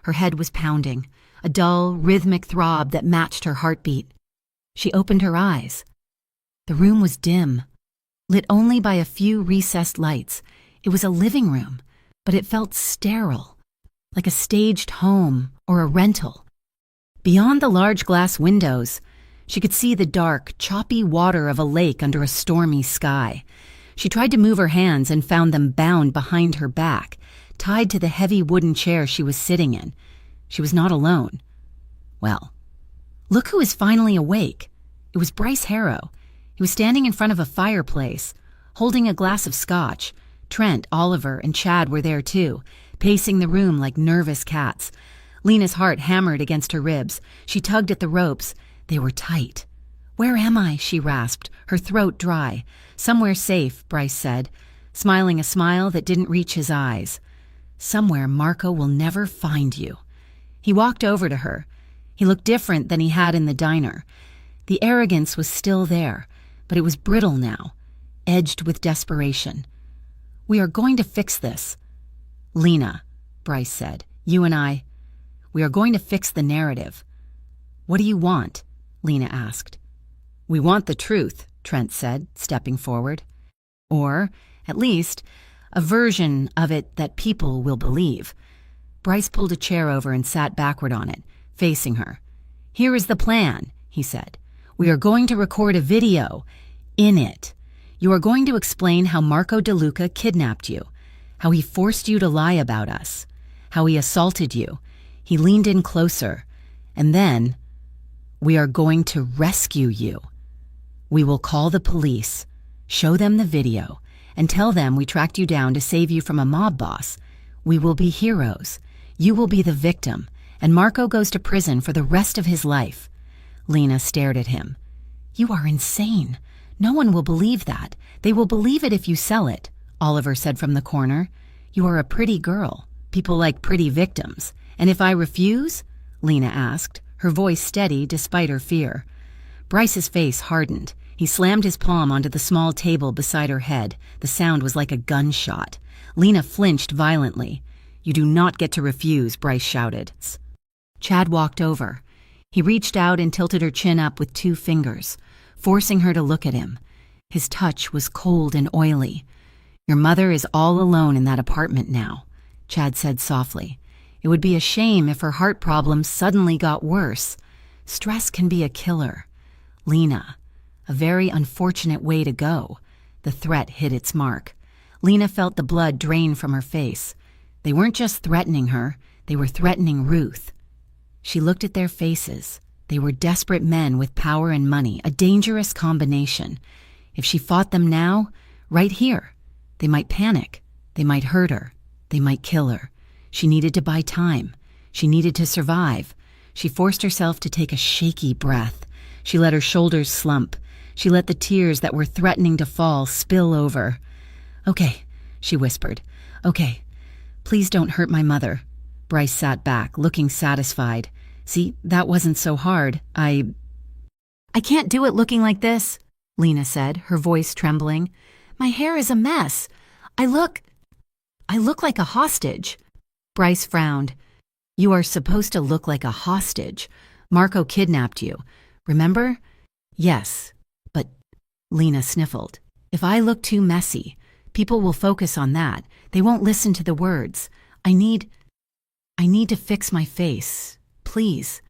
Her head was pounding, a dull, rhythmic throb that matched her heartbeat. She opened her eyes. The room was dim, lit only by a few recessed lights. It was a living room, but it felt sterile, like a staged home or a rental. Beyond the large glass windows, she could see the dark, choppy water of a lake under a stormy sky. She tried to move her hands and found them bound behind her back, tied to the heavy wooden chair she was sitting in. She was not alone. Well, look who is finally awake. It was Bryce Harrow. He was standing in front of a fireplace, holding a glass of scotch. Trent, Oliver, and Chad were there too, pacing the room like nervous cats. Lena's heart hammered against her ribs. She tugged at the ropes. They were tight. "Where am I?" she rasped, her throat dry. "Somewhere safe," Bryce said, smiling a smile that didn't reach his eyes. "Somewhere Marco will never find you." He walked over to her. He looked different than he had in the diner. The arrogance was still there, but it was brittle now, edged with desperation. "We are going to fix this." "Lena," Bryce said, "you and I, we are going to fix the narrative." "What do you want?" Lena asked. "We want the truth," Trent said, stepping forward. "Or, at least, a version of it that people will believe." Bryce pulled a chair over and sat backward on it, facing her. "Here is the plan," he said. "We are going to record a video. In it, you are going to explain how Marco DeLuca kidnapped you, how he forced you to lie about us, how he assaulted you. He leaned in closer. And then, we are going to rescue you. We will call the police, show them the video, and tell them we tracked you down to save you from a mob boss. We will be heroes. You will be the victim, and Marco goes to prison for the rest of his life." Lena stared at him. "You are insane. No one will believe that. They will believe it if you sell it," Oliver said from the corner. "You are a pretty girl. People like pretty victims. And if I refuse?" Lena asked, her voice steady despite her fear. Bryce's face hardened. He slammed his palm onto the small table beside her head. The sound was like a gunshot. Lena flinched violently. "You do not get to refuse," Bryce shouted. Chad walked over. He reached out and tilted her chin up with 2 fingers, forcing her to look at him. His touch was cold and oily. "Your mother is all alone in that apartment now," Chad said softly. "It would be a shame if her heart problems suddenly got worse. Stress can be a killer." "Lena, a very unfortunate way to go." The threat hit its mark. Lena felt the blood drain from her face. They weren't just threatening her, they were threatening Ruth. She looked at their faces. They were desperate men with power and money, a dangerous combination. If she fought them now, right here, they might panic. They might hurt her. They might kill her. She needed to buy time. She needed to survive. She forced herself to take a shaky breath. She let her shoulders slump. She let the tears that were threatening to fall spill over. "Okay," she whispered. "Okay. Please don't hurt my mother." Bryce sat back, looking satisfied. "See, that wasn't so hard. I can't do it looking like this," Lena said, her voice trembling. "My hair is a mess. I look like a hostage." Bryce frowned. "You are supposed to look like a hostage. Marco kidnapped you. Remember?" "Yes, but," Lena sniffled, "if I look too messy, people will focus on that. They won't listen to the words. I need to fix my face. Please."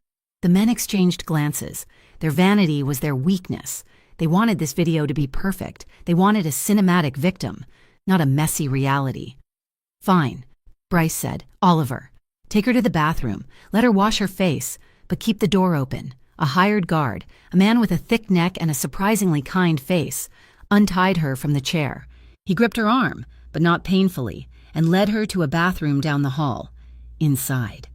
The men exchanged glances. Their vanity was their weakness. They wanted this video to be perfect. They wanted a cinematic victim, not a messy reality. "Fine," Bryce said. "Oliver, take her to the bathroom. Let her wash her face, but keep the door open." A hired guard, a man with a thick neck and a surprisingly kind face, untied her from the chair. He gripped her arm, but not painfully, and led her to a bathroom down the hall. Inside.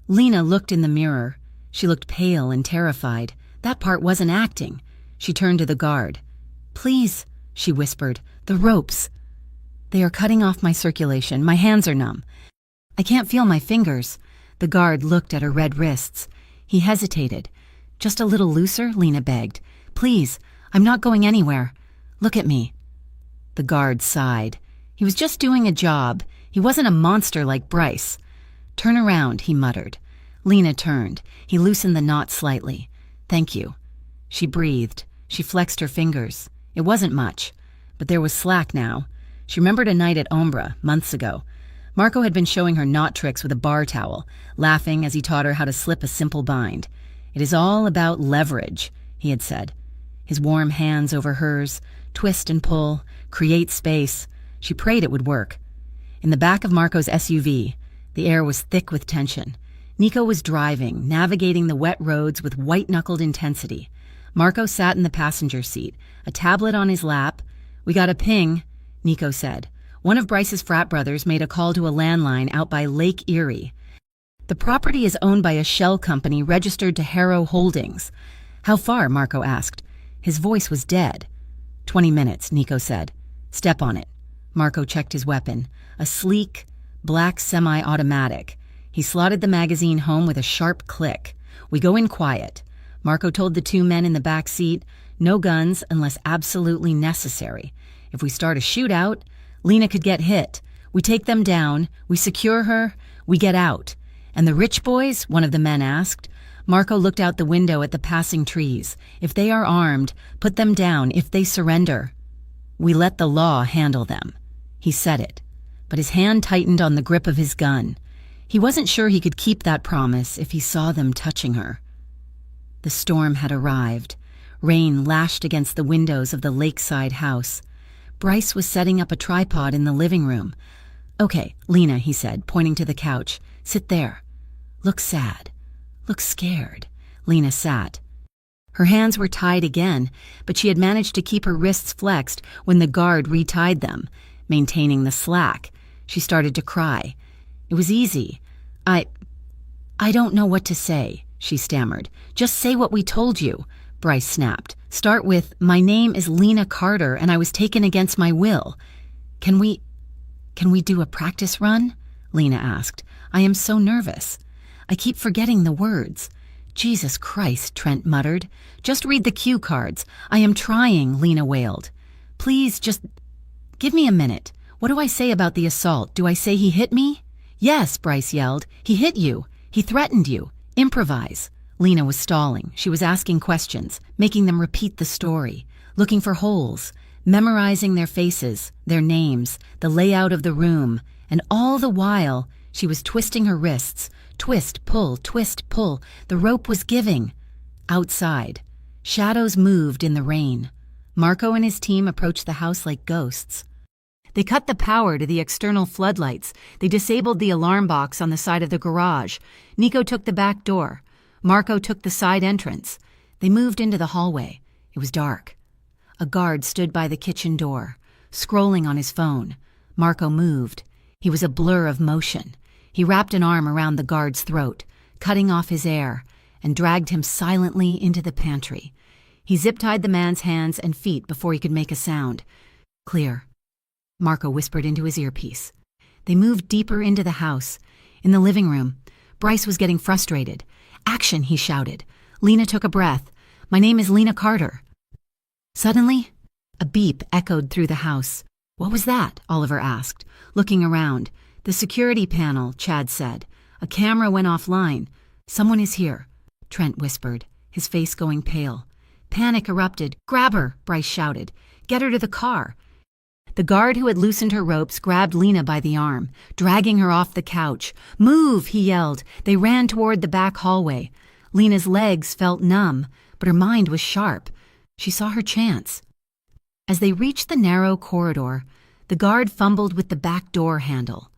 Lena looked in the mirror. She looked pale and terrified. That part wasn't acting. She turned to the guard. "Please," she whispered, "the ropes. They are cutting off my circulation. My hands are numb. I can't feel my fingers." The guard looked at her red wrists. He hesitated. "Just a little looser," Lena begged. "Please, I'm not going anywhere. Look at me." The guard sighed. He was just doing a job. He wasn't a monster like Bryce. "Turn around," he muttered. Lena turned. He loosened the knot slightly. "Thank you." She breathed. She flexed her fingers. It wasn't much, but there was slack now. She remembered a night at Ombra, months ago. Marco had been showing her knot tricks with a bar towel, laughing as he taught her how to slip a simple bind. "It is all about leverage," he had said. His warm hands over hers, Twist and pull, create space. She prayed it would work. In the back of Marco's SUV, the air was thick with tension. Nico was driving, navigating the wet roads with white-knuckled intensity. Marco sat in the passenger seat, a tablet on his lap. "We got a ping," Nico said. One of Bryce's frat brothers made a call to a landline out by Lake Erie. "The property is owned by a shell company registered to Harrow Holdings." "How far?" Marco asked. His voice was dead. 20 minutes, Nico said. "Step on it." Marco checked his weapon, a sleek, black semi-automatic. He slotted the magazine home with a sharp click. "We go in quiet." Marco told the two men in the back seat, "No guns unless absolutely necessary. If we start a shootout, Lena could get hit. We take them down, we secure her, we get out." "And the rich boys?" one of the men asked. Marco looked out the window at the passing trees. "If they are armed, put them down if they surrender. We let the law handle them." He said it, but his hand tightened on the grip of his gun. He wasn't sure he could keep that promise if he saw them touching her. The storm had arrived. Rain lashed against the windows of the lakeside house. Bryce was setting up a tripod in the living room. "Okay, Lena," he said, pointing to the couch. "Sit there. Look sad. Look scared." Lena sat. Her hands were tied again, but she had managed to keep her wrists flexed when the guard retied them, maintaining the slack. She started to cry. It was easy. I don't know what to say," she stammered. "Just say what we told you," Bryce snapped. "Start with, 'My name is Lena Carter and I was taken against my will.' Can we do a practice run?" Lena asked. "I am so nervous. I keep forgetting the words." "Jesus Christ," Trent muttered. "Just read the cue cards. I am trying," Lena wailed. "Please, just give me a minute. What do I say about the assault? Do I say he hit me?" "Yes," Bryce yelled. "He hit you. He threatened you. Improvise." Lena was stalling. She was asking questions, making them repeat the story, looking for holes, memorizing their faces, their names, the layout of the room, and all the while, she was twisting her wrists. Twist, pull, twist, pull. The rope was giving. Outside, shadows moved in the rain. Marco and his team approached the house like ghosts. They cut the power to the external floodlights. They disabled the alarm box on the side of the garage. Nico took the back door. Marco took the side entrance. They moved into the hallway. It was dark. A guard stood by the kitchen door, scrolling on his phone. Marco moved. He was a blur of motion. He wrapped an arm around the guard's throat, cutting off his air, and dragged him silently into the pantry. He zip-tied the man's hands and feet before he could make a sound. "Clear," Marco whispered into his earpiece. They moved deeper into the house. In the living room, Bryce was getting frustrated. "Action," he shouted. Lena took a breath. "My name is Lena Carter." Suddenly, a beep echoed through the house. "What was that?" Oliver asked, looking around. "The security panel," Chad said. "A camera went offline. Someone is here," Trent whispered, his face going pale. Panic erupted. "Grab her," Bryce shouted. "Get her to the car." The guard who had loosened her ropes grabbed Lena by the arm, dragging her off the couch. "Move," he yelled. They ran toward the back hallway. Lena's legs felt numb, but her mind was sharp. She saw her chance. As they reached the narrow corridor, the guard fumbled with the back door handle.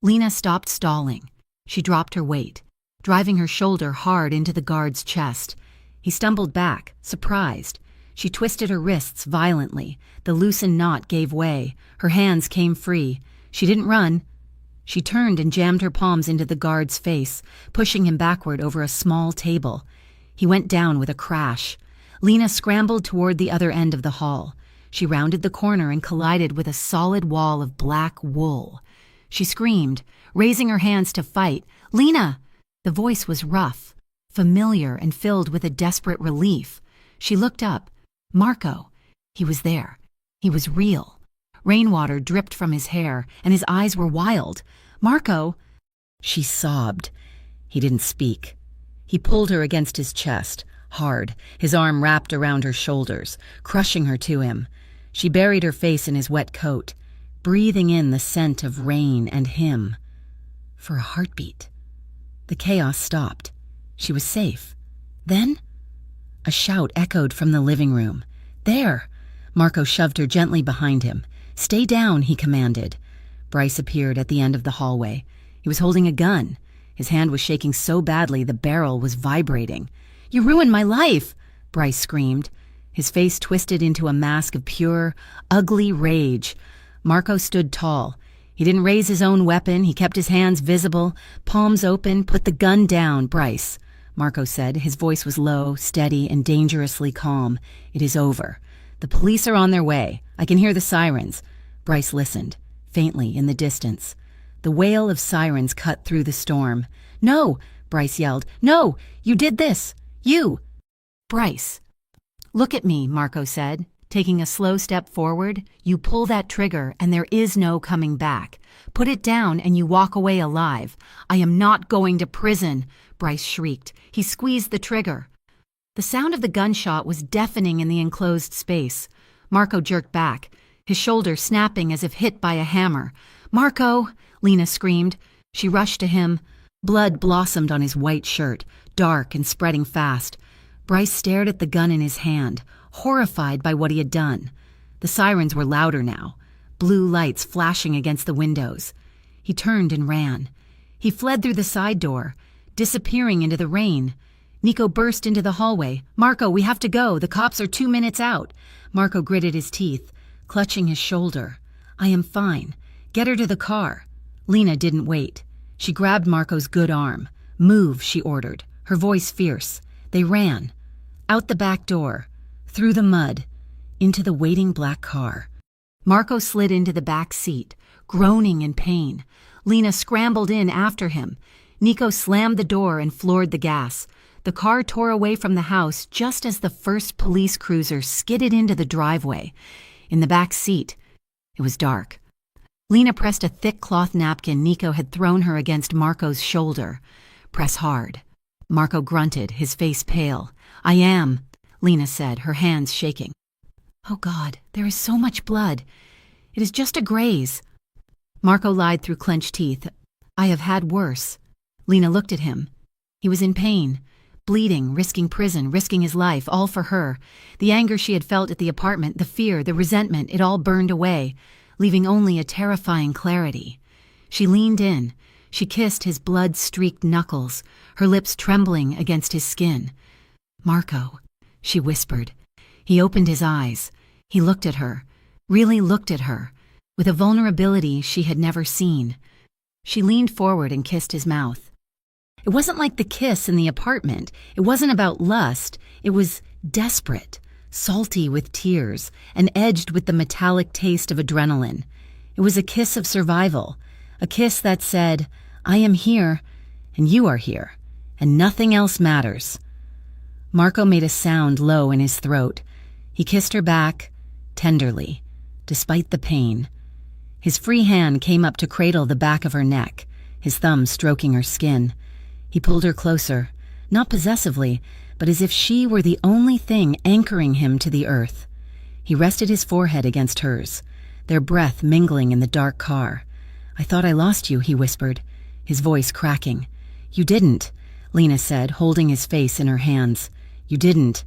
Lena stopped stalling. She dropped her weight, driving her shoulder hard into the guard's chest. He stumbled back, surprised. She twisted her wrists violently. The loosened knot gave way. Her hands came free. She didn't run. She turned and jammed her palms into the guard's face, pushing him backward over a small table. He went down with a crash. Lena scrambled toward the other end of the hall. She rounded the corner and collided with a solid wall of black wool. She screamed, raising her hands to fight. "Lena!" The voice was rough, familiar, and filled with a desperate relief. She looked up. Marco. He was there. He was real. Rainwater dripped from his hair, and his eyes were wild. "Marco!" She sobbed. He didn't speak. He pulled her against his chest, hard, his arm wrapped around her shoulders, crushing her to him. She buried her face in his wet coat, breathing in the scent of rain and him. For a heartbeat. The chaos stopped. She was safe. Then, a shout echoed from the living room. "There! Marco shoved her gently behind him. "Stay down," he commanded. Bryce appeared at the end of the hallway. He was holding a gun. His hand was shaking so badly the barrel was vibrating. "You ruined my life!" Bryce screamed. His face twisted into a mask of pure, ugly rage. Marco stood tall. He didn't raise his own weapon. He kept his hands visible, palms open. "Put the gun down, Bryce," Marco said. His voice was low, steady, and dangerously calm. "It is over. The police are on their way. I can hear the sirens." Bryce listened, faintly in the distance. The wail of sirens cut through the storm. "No!" Bryce yelled. "No! You did this! You!" "Bryce." "Look at me," Marco said, taking a slow step forward. "You pull that trigger and there is no coming back. Put it down and you walk away alive. I am not going to prison," Bryce shrieked. He squeezed the trigger. The sound of the gunshot was deafening in the enclosed space. Marco jerked back, his shoulder snapping as if hit by a hammer. "Marco!" Lena screamed. She rushed to him. Blood blossomed on his white shirt, dark and spreading fast. Bryce stared at the gun in his hand, horrified by what he had done. The sirens were louder now, blue lights flashing against the windows. He turned and ran. He fled through the side door, disappearing into the rain. Nico burst into the hallway. "Marco, we have to go. The cops are 2 minutes out." Marco gritted his teeth, clutching his shoulder. "I am fine. Get her to the car." Lena didn't wait. She grabbed Marco's good arm. "Move," she ordered, her voice fierce. They ran. Out the back door, through the mud, into the waiting black car. Marco slid into the back seat, groaning in pain. Lena scrambled in after him. Nico slammed the door and floored the gas. The car tore away from the house just as the first police cruiser skidded into the driveway. In the back seat, it was dark. Lena pressed a thick cloth napkin Nico had thrown her against Marco's shoulder. "Press hard." Marco grunted, his face pale. "I am," Lena said, her hands shaking. "Oh God, there is so much blood. It is just a graze." Marco lied through clenched teeth. "I have had worse." Lena looked at him. He was in pain, bleeding, risking prison, risking his life, all for her. The anger she had felt at the apartment, the fear, the resentment, it all burned away, leaving only a terrifying clarity. She leaned in. She kissed his blood-streaked knuckles, her lips trembling against his skin. "Marco," she whispered. He opened his eyes. He looked at her, really looked at her, with a vulnerability she had never seen. She leaned forward and kissed his mouth. It wasn't like the kiss in the apartment. It wasn't about lust. It was desperate, salty with tears, and edged with the metallic taste of adrenaline. It was a kiss of survival, a kiss that said, "I am here, and you are here, and nothing else matters." Marco made a sound low in his throat. He kissed her back, tenderly, despite the pain. His free hand came up to cradle the back of her neck, his thumb stroking her skin. He pulled her closer, not possessively, but as if she were the only thing anchoring him to the earth. He rested his forehead against hers, their breath mingling in the dark car. "I thought I lost you," he whispered, his voice cracking. "You didn't," Lena said, holding his face in her hands. "You didn't."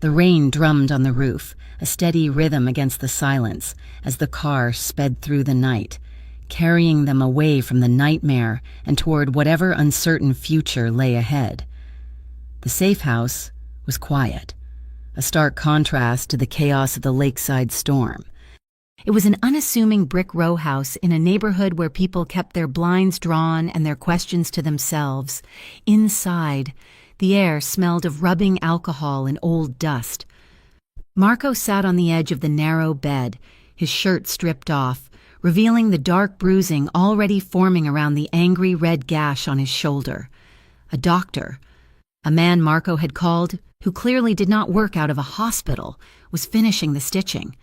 The rain drummed on the roof, a steady rhythm against the silence, as the car sped through the night, carrying them away from the nightmare and toward whatever uncertain future lay ahead. The safe house was quiet, a stark contrast to the chaos of the lakeside storm. It was an unassuming brick row house in a neighborhood where people kept their blinds drawn and their questions to themselves. Inside, the air smelled of rubbing alcohol and old dust. Marco sat on the edge of the narrow bed, his shirt stripped off, revealing the dark bruising already forming around the angry red gash on his shoulder. A doctor, a man Marco had called, who clearly did not work out of a hospital, was finishing the stitching.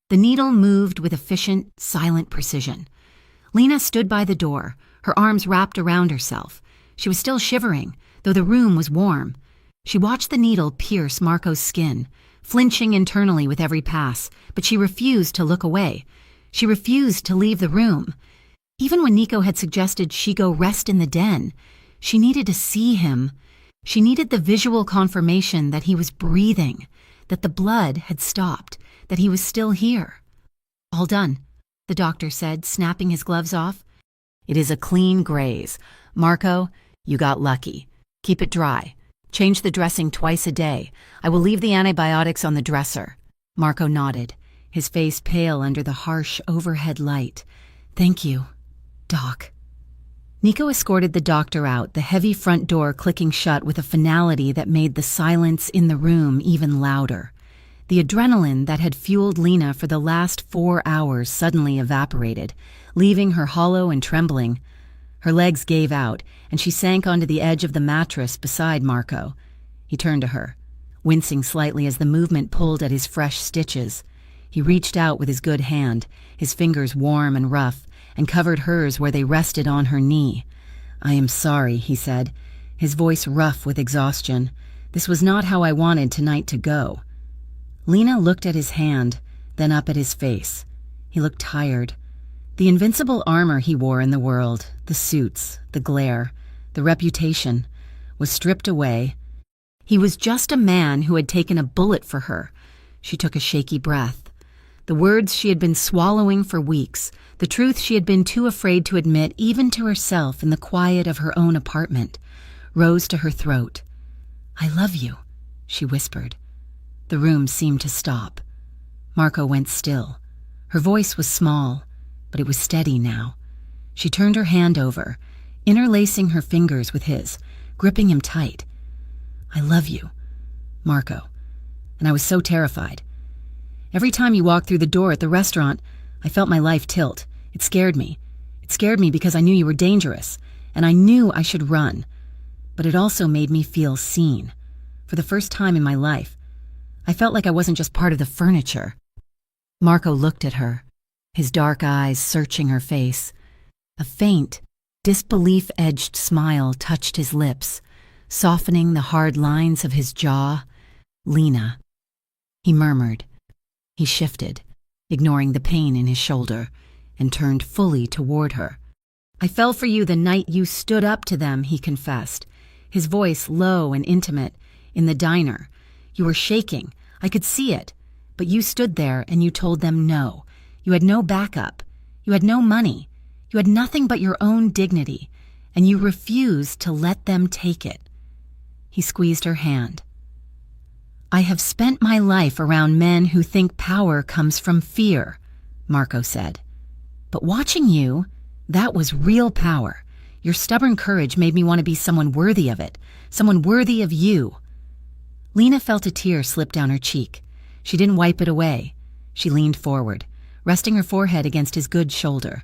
The needle moved with efficient, silent precision. Lena stood by the door, her arms wrapped around herself. She was still shivering, though the room was warm. She watched the needle pierce Marco's skin, flinching internally with every pass, but she refused to look away. She refused to leave the room. Even when Nico had suggested she go rest in the den, she needed to see him. She needed the visual confirmation that he was breathing, that the blood had stopped, that he was still here. "All done," the doctor said, snapping his gloves off. "It is a clean graze. Marco, you got lucky. Keep it dry. Change the dressing twice a day. I will leave the antibiotics on the dresser." Marco nodded, his face pale under the harsh overhead light. "Thank you, Doc." Nico escorted the doctor out, the heavy front door clicking shut with a finality that made the silence in the room even louder. The adrenaline that had fueled Lena for the last 4 hours suddenly evaporated, leaving her hollow and trembling. Her legs gave out, and she sank onto the edge of the mattress beside Marco. He turned to her, wincing slightly as the movement pulled at his fresh stitches. He reached out with his good hand, his fingers warm and rough, and covered hers where they rested on her knee. "I am sorry," he said, his voice rough with exhaustion. "This was not how I wanted tonight to go." Lena looked at his hand, then up at his face. He looked tired. The invincible armor he wore in the world, the suits, the glare, the reputation, was stripped away. He was just a man who had taken a bullet for her. She took a shaky breath. The words she had been swallowing for weeks, the truth she had been too afraid to admit even to herself in the quiet of her own apartment, rose to her throat. "I love you," she whispered. The room seemed to stop. Marco went still. Her voice was small, but it was steady now. She turned her hand over, interlacing her fingers with his, gripping him tight. "I love you, Marco, and I was so terrified. Every time you walked through the door at the restaurant, I felt my life tilt. It scared me. It scared me because I knew you were dangerous, and I knew I should run. But it also made me feel seen. For the first time in my life, I felt like I wasn't just part of the furniture." Marco looked at her, his dark eyes searching her face. A faint, disbelief-edged smile touched his lips, softening the hard lines of his jaw. "Lena," he murmured. He shifted, ignoring the pain in his shoulder, and turned fully toward her. "I fell for you the night you stood up to them," he confessed, his voice low and intimate, "in the diner. You were shaking. I could see it. But you stood there and you told them no. You had no backup. You had no money. You had nothing but your own dignity, and you refused to let them take it." He squeezed her hand. "I have spent my life around men who think power comes from fear," Marco said. "But watching you, that was real power. Your stubborn courage made me want to be someone worthy of it, someone worthy of you." Lena felt a tear slip down her cheek. She didn't wipe it away. She leaned forward, resting her forehead against his good shoulder.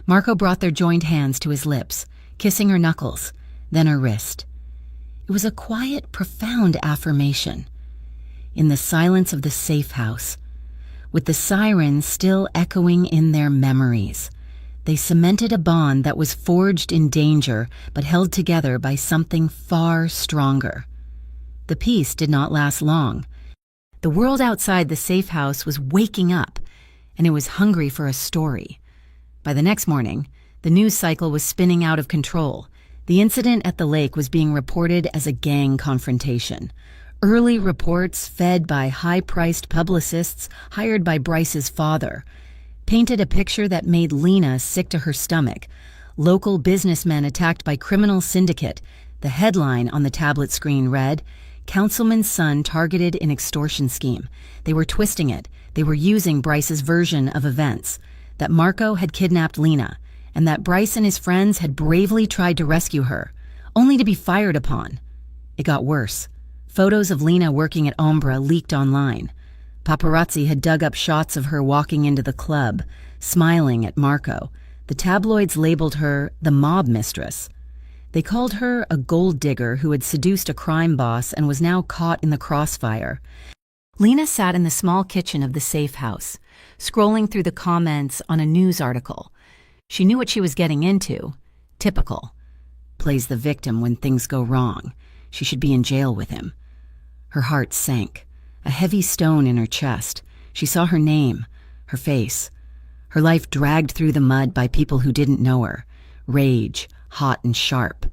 Marco brought their joined hands to his lips, kissing her knuckles, then her wrist. It was a quiet, profound affirmation. In the silence of the safe house, with the sirens still echoing in their memories, they cemented a bond that was forged in danger but held together by something far stronger. The peace did not last long. The world outside the safe house was waking up, and it was hungry for a story. By the next morning, the news cycle was spinning out of control. The incident at the lake was being reported as a gang confrontation. Early reports, fed by high-priced publicists hired by Bryce's father, painted a picture that made Lena sick to her stomach. Local businessmen attacked by criminal syndicate. The headline on the tablet screen read, "Councilman's son targeted in extortion scheme." They were twisting it. They were using Bryce's version of events, that Marco had kidnapped Lena, and that Bryce and his friends had bravely tried to rescue her, only to be fired upon. It got worse. Photos of Lena working at Ombra leaked online. Paparazzi had dug up shots of her walking into the club, smiling at Marco. The tabloids labeled her the mob mistress. They called her a gold digger who had seduced a crime boss and was now caught in the crossfire. Lena sat in the small kitchen of the safe house, scrolling through the comments on a news article. She knew what she was getting into. Typical. Plays the victim when things go wrong. She should be in jail with him. Her heart sank, a heavy stone in her chest. She saw her name, her face. Her life dragged through the mud by people who didn't know her. Rage, hot and sharp,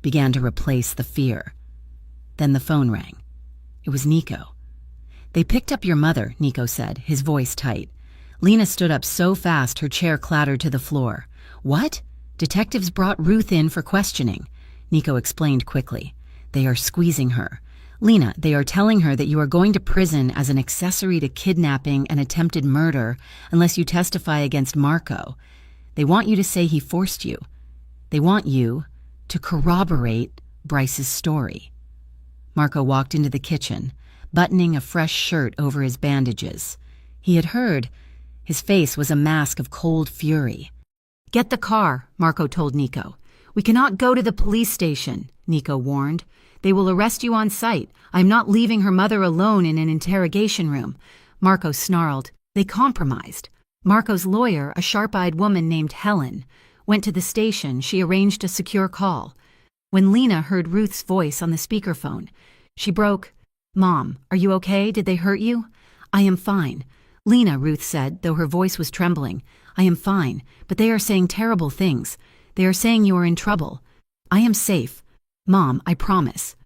began to replace the fear. Then the phone rang. It was Nico. They picked up your mother, Nico said, his voice tight. Lena stood up so fast her chair clattered to the floor. What? Detectives brought Ruth in for questioning. Nico explained quickly. They are squeezing her. Lena, they are telling her that you are going to prison as an accessory to kidnapping and attempted murder unless you testify against Marco. They want you to say he forced you. They want you to corroborate Bryce's story. Marco walked into the kitchen, buttoning a fresh shirt over his bandages. He had heard. His face was a mask of cold fury. Get the car, Marco told Nico. We cannot go to the police station, Nico warned. They will arrest you on sight. I am not leaving her mother alone in an interrogation room. Marco snarled. They compromised. Marco's lawyer, a sharp-eyed woman named Helen, went to the station. She arranged a secure call. When Lena heard Ruth's voice on the speakerphone, she broke. Mom, are you okay? Did they hurt you? I am fine. Lena, Ruth said, though her voice was trembling. I am fine, but they are saying terrible things. They are saying you are in trouble. I am safe. Mom, I promise.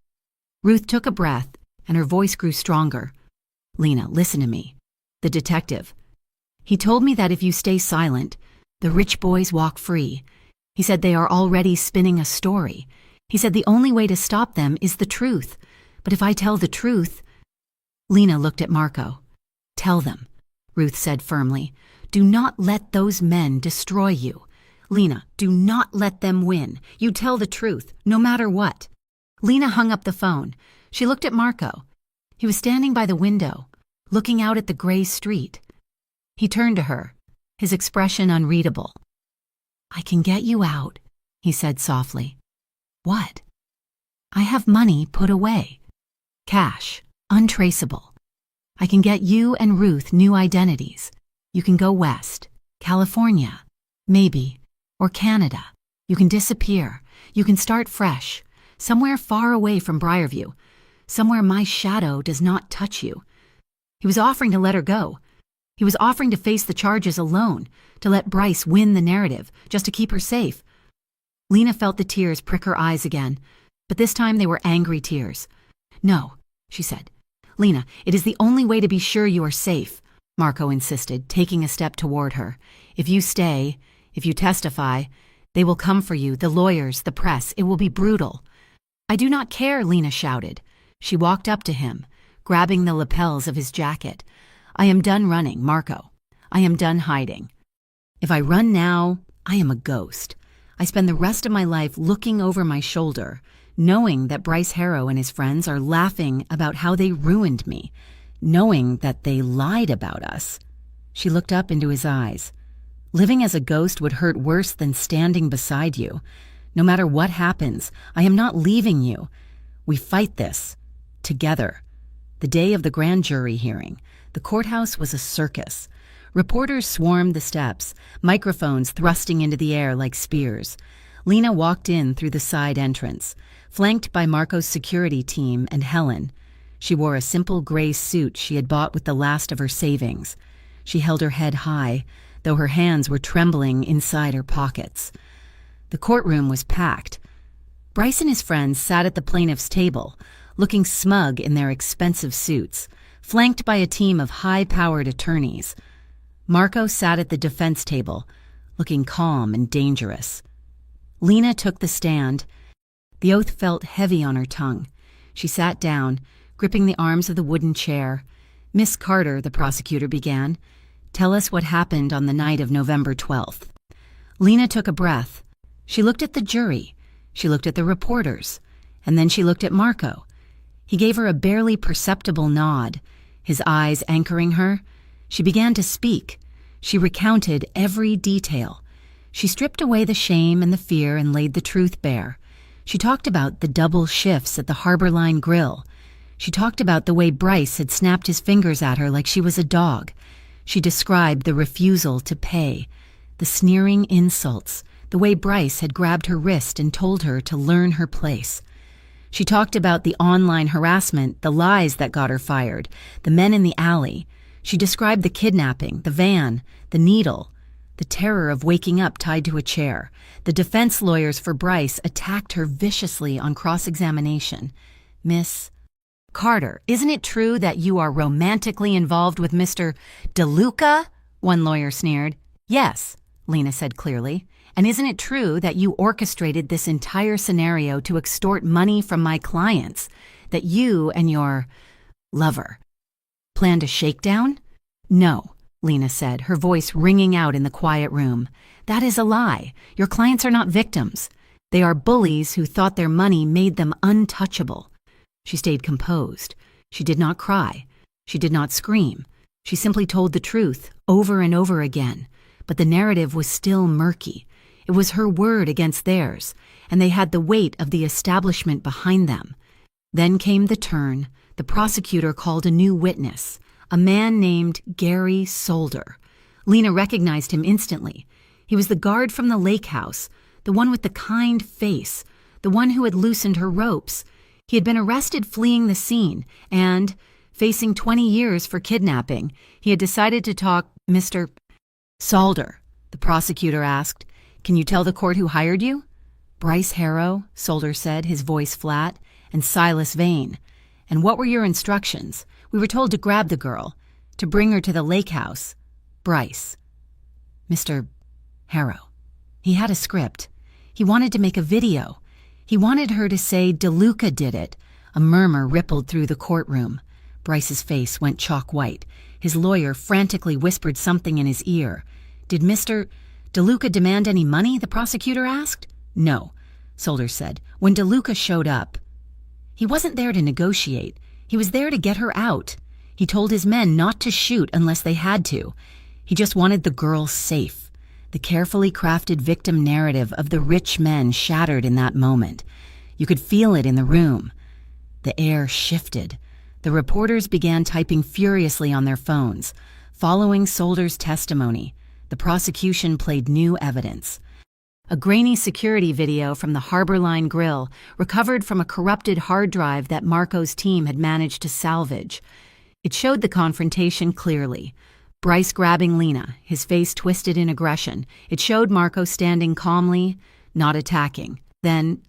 Ruth took a breath, and her voice grew stronger. Lena, listen to me. The detective. He told me that if you stay silent, the rich boys walk free. He said they are already spinning a story. He said the only way to stop them is the truth. But if I tell the truth... Lena looked at Marco. Tell them, Ruth said firmly. Do not let those men destroy you. Lena, do not let them win. You tell the truth, no matter what. Lena hung up the phone. She looked at Marco. He was standing by the window, looking out at the gray street. He turned to her, his expression unreadable. I can get you out, he said softly. What? I have money put away. Cash, untraceable. I can get you and Ruth new identities. You can go west, California, maybe, or Canada. You can disappear. You can start fresh, somewhere far away from Briarview, somewhere my shadow does not touch you. He was offering to let her go. He was offering to face the charges alone, to let Bryce win the narrative, just to keep her safe. Lena felt the tears prick her eyes again, but this time they were angry tears. No, she said. Lena, it is the only way to be sure you are safe, Marco insisted, taking a step toward her. If you stay, if you testify, they will come for you, the lawyers, the press. It will be brutal. I do not care, Lena shouted. She walked up to him, grabbing the lapels of his jacket. I am done running, Marco. I am done hiding. If I run now, I am a ghost. I spend the rest of my life looking over my shoulder, knowing that Bryce Harrow and his friends are laughing about how they ruined me, knowing that they lied about us. She looked up into his eyes. Living as a ghost would hurt worse than standing beside you. No matter what happens, I am not leaving you. We fight this. Together. The day of the grand jury hearing, the courthouse was a circus. Reporters swarmed the steps, microphones thrusting into the air like spears. Lena walked in through the side entrance, flanked by Marco's security team and Helen. She wore a simple gray suit she had bought with the last of her savings. She held her head high, though her hands were trembling inside her pockets. The courtroom was packed. Bryce and his friends sat at the plaintiff's table, looking smug in their expensive suits, flanked by a team of high-powered attorneys. Marco sat at the defense table, looking calm and dangerous. Lena took the stand. The oath felt heavy on her tongue. She sat down, gripping the arms of the wooden chair. Miss Carter, the prosecutor began, tell us what happened on the night of November 12th. Lena took a breath. She looked at the jury. She looked at the reporters. And then she looked at Marco. He gave her a barely perceptible nod, his eyes anchoring her. She began to speak. She recounted every detail. She stripped away the shame and the fear and laid the truth bare. She talked about the double shifts at the Harborline Grill. She talked about the way Bryce had snapped his fingers at her like she was a dog. She described the refusal to pay, the sneering insults, the way Bryce had grabbed her wrist and told her to learn her place. She talked about the online harassment, the lies that got her fired, the men in the alley. She described the kidnapping, the van, the needle, the terror of waking up tied to a chair. The defense lawyers for Bryce attacked her viciously on cross-examination. Miss, Carter, isn't it true that you are romantically involved with Mr. DeLuca? One lawyer sneered. Yes, Lena said clearly. And isn't it true that you orchestrated this entire scenario to extort money from my clients? That you and your lover planned a shakedown? No, Lena said, her voice ringing out in the quiet room. That is a lie. Your clients are not victims. They are bullies who thought their money made them untouchable. She stayed composed. She did not cry. She did not scream. She simply told the truth over and over again. But the narrative was still murky. It was her word against theirs, and they had the weight of the establishment behind them. Then came the turn. The prosecutor called a new witness, a man named Gary Solder. Lena recognized him instantly. He was the guard from the lake house, the one with the kind face, the one who had loosened her ropes. He had been arrested fleeing the scene, and, facing 20 years for kidnapping, he had decided to talk Mr. Solder. The prosecutor asked, "Can you tell the court who hired you?" "Bryce Harrow," Solder said, his voice flat, "and Silas Vane." "And what were your instructions?" "We were told to grab the girl, to bring her to the lake house." "Bryce." "Mr. Harrow." He had a script. He wanted to make a video. He wanted her to say DeLuca did it. A murmur rippled through the courtroom. Bryce's face went chalk white. His lawyer frantically whispered something in his ear. "Did Mr. DeLuca demand any money?" the prosecutor asked. "No," Solder said. "When DeLuca showed up, he wasn't there to negotiate. He was there to get her out. He told his men not to shoot unless they had to. He just wanted the girl safe." The carefully crafted victim narrative of the rich men shattered in that moment. You could feel it in the room. The air shifted. The reporters began typing furiously on their phones. Following Solder's testimony, the prosecution played new evidence. A grainy security video from the Harbor Line Grill recovered from a corrupted hard drive that Marco's team had managed to salvage. It showed the confrontation clearly. Bryce grabbing Lena, his face twisted in aggression. It showed Marco standing calmly, not attacking. Then,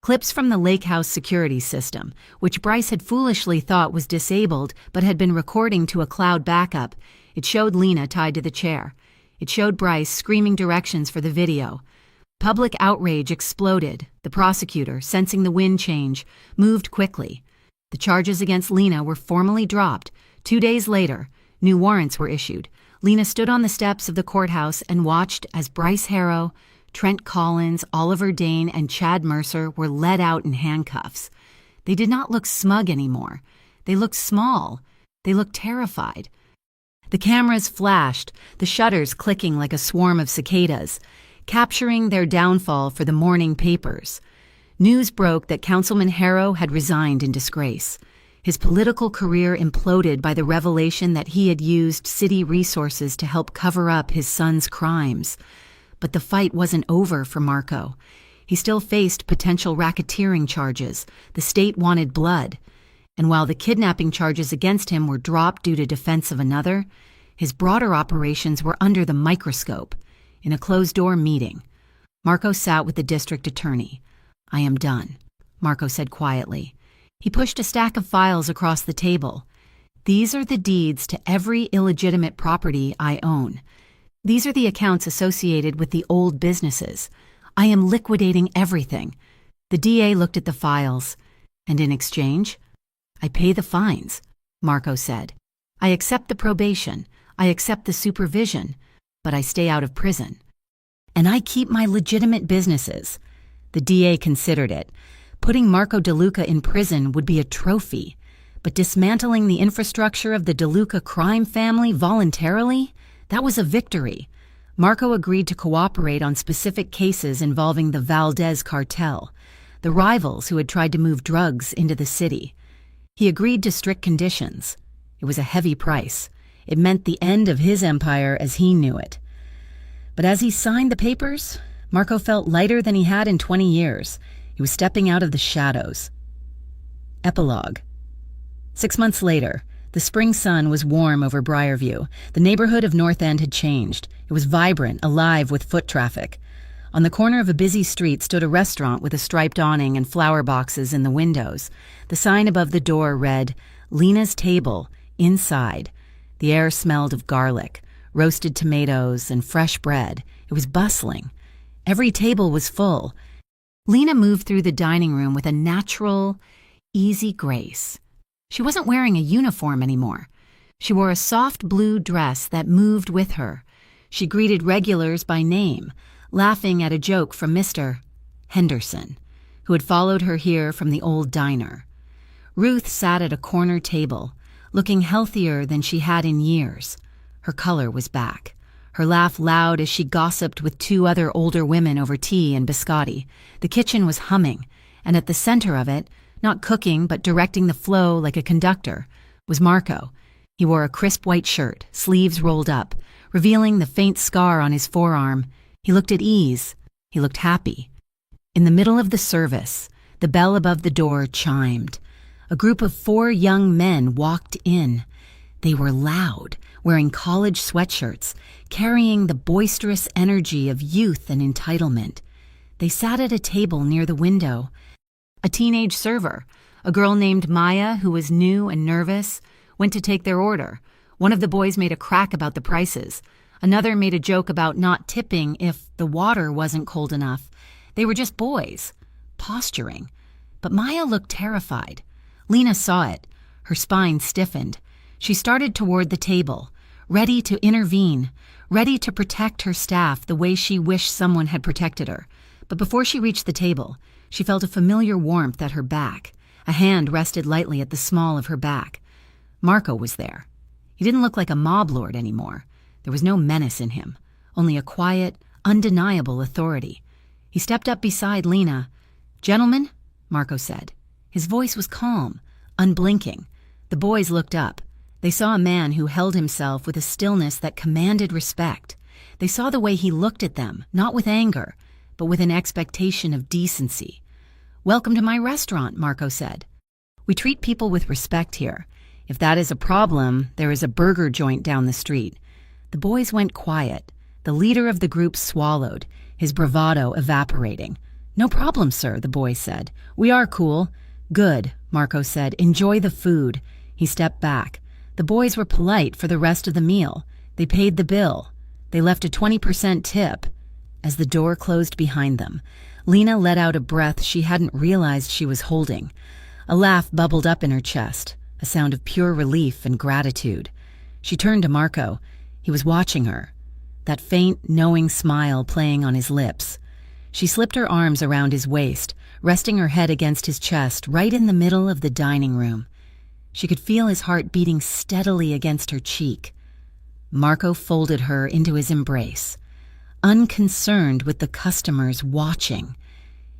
clips from the lake house security system, which Bryce had foolishly thought was disabled but had been recording to a cloud backup. It showed Lena tied to the chair. It showed Bryce screaming directions for the video. Public outrage exploded. The prosecutor, sensing the wind change, moved quickly. The charges against Lena were formally dropped. 2 days later, new warrants were issued. Lena stood on the steps of the courthouse and watched as Bryce Harrow, Trent Collins, Oliver Dane, and Chad Mercer were led out in handcuffs. They did not look smug anymore. They looked small. They looked terrified. The cameras flashed, the shutters clicking like a swarm of cicadas, capturing their downfall for the morning papers. News broke that Councilman Harrow had resigned in disgrace. His political career imploded by the revelation that he had used city resources to help cover up his son's crimes. But the fight wasn't over for Marco. He still faced potential racketeering charges. The state wanted blood. And while the kidnapping charges against him were dropped due to defense of another, his broader operations were under the microscope. In a closed-door meeting, Marco sat with the district attorney. "I am done," Marco said quietly. He pushed a stack of files across the table. "These are the deeds to every illegitimate property I own. These are the accounts associated with the old businesses. I am liquidating everything." The DA looked at the files. "And in exchange?" "I pay the fines," Marco said. "I accept the probation. I accept the supervision. But I stay out of prison. And I keep my legitimate businesses." The DA considered it. Putting Marco DeLuca in prison would be a trophy, but dismantling the infrastructure of the DeLuca crime family voluntarily, that was a victory. Marco agreed to cooperate on specific cases involving the Valdez cartel, the rivals who had tried to move drugs into the city. He agreed to strict conditions. It was a heavy price. It meant the end of his empire as he knew it. But as he signed the papers, Marco felt lighter than he had in 20 years. He was stepping out of the shadows. Epilogue. 6 months later, the spring sun was warm over Briarview. The neighborhood of North End had changed. It was vibrant, alive with foot traffic. On the corner of a busy street stood a restaurant with a striped awning and flower boxes in the windows. The sign above the door read, "Lena's Table, Inside." The air smelled of garlic, roasted tomatoes, and fresh bread. It was bustling. Every table was full. Lena moved through the dining room with a natural, easy grace. She wasn't wearing a uniform anymore. She wore a soft blue dress that moved with her. She greeted regulars by name, laughing at a joke from Mr. Henderson, who had followed her here from the old diner. Ruth sat at a corner table, looking healthier than she had in years. Her color was back, her laugh loud as she gossiped with two other older women over tea and biscotti. The kitchen was humming, and at the center of it, not cooking but directing the flow like a conductor, was Marco. He wore a crisp white shirt, sleeves rolled up, revealing the faint scar on his forearm. He looked at ease. He looked happy. In the middle of the service, the bell above the door chimed. A group of 4 young men walked in. They were loud, wearing college sweatshirts, carrying the boisterous energy of youth and entitlement. They sat at a table near the window. A teenage server, a girl named Maya who was new and nervous, went to take their order. One of the boys made a crack about the prices. Another made a joke about not tipping if the water wasn't cold enough. They were just boys, posturing. But Maya looked terrified. Lena saw it. Her spine stiffened. She started toward the table, ready to intervene, ready to protect her staff the way she wished someone had protected her. But before she reached the table, she felt a familiar warmth at her back. A hand rested lightly at the small of her back. Marco was there. He didn't look like a mob lord anymore. There was no menace in him, only a quiet, undeniable authority. He stepped up beside Lena. "Gentlemen," Marco said. His voice was calm, unblinking. The boys looked up. They saw a man who held himself with a stillness that commanded respect. They saw the way he looked at them, not with anger, but with an expectation of decency. "Welcome to my restaurant," Marco said. "We treat people with respect here. If that is a problem, there is a burger joint down the street." The boys went quiet. The leader of the group swallowed, his bravado evaporating. "No problem, sir," the boy said. "We are cool." "Good," Marco said. "Enjoy the food." He stepped back. The boys were polite for the rest of the meal. They paid the bill. They left a 20% tip. As the door closed behind them, Lena let out a breath she hadn't realized she was holding. A laugh bubbled up in her chest, a sound of pure relief and gratitude. She turned to Marco. He was watching her, that faint, knowing smile playing on his lips. She slipped her arms around his waist, resting her head against his chest right in the middle of the dining room. She could feel his heart beating steadily against her cheek. Marco folded her into his embrace, unconcerned with the customers watching.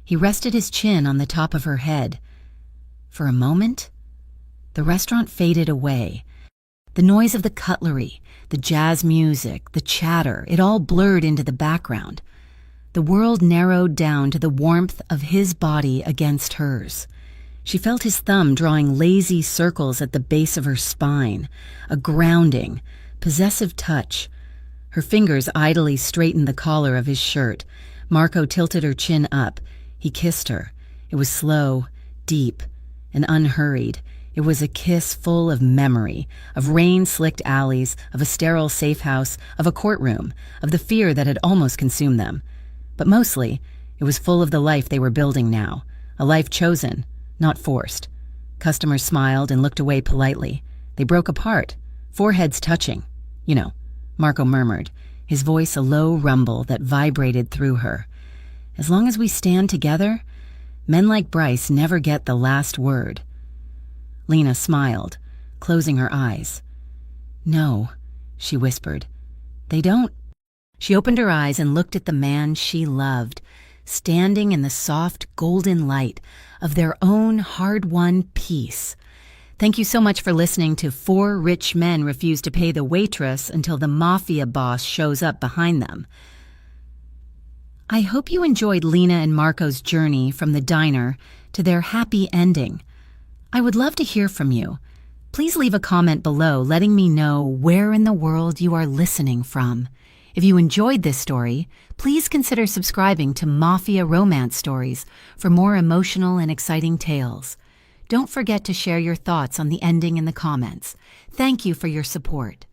He rested his chin on the top of her head. For a moment, the restaurant faded away. The noise of the cutlery, the jazz music, the chatter, it all blurred into the background. The world narrowed down to the warmth of his body against hers. She felt his thumb drawing lazy circles at the base of her spine, a grounding, possessive touch. Her fingers idly straightened the collar of his shirt. Marco tilted her chin up. He kissed her. It was slow, deep, and unhurried. It was a kiss full of memory, of rain-slicked alleys, of a sterile safe house, of a courtroom, of the fear that had almost consumed them. But mostly, it was full of the life they were building now, a life chosen, not forced. Customers smiled and looked away politely. They broke apart, foreheads touching. "You know," Marco murmured, his voice a low rumble that vibrated through her. "As long as we stand together, men like Bryce never get the last word." Lena smiled, closing her eyes. "No," she whispered. "They don't." She opened her eyes and looked at the man she loved, standing in the soft golden light of their own hard-won peace. Thank you so much for listening to 4 Rich Men Refuse to Pay the Waitress Until the Mafia Boss Shows Up Behind Them. I hope you enjoyed Lena and Marco's journey from the diner to their happy ending. I would love to hear from you. Please leave a comment below letting me know where in the world you are listening from. If you enjoyed this story, please consider subscribing to Mafia Romance Stories for more emotional and exciting tales. Don't forget to share your thoughts on the ending in the comments. Thank you for your support.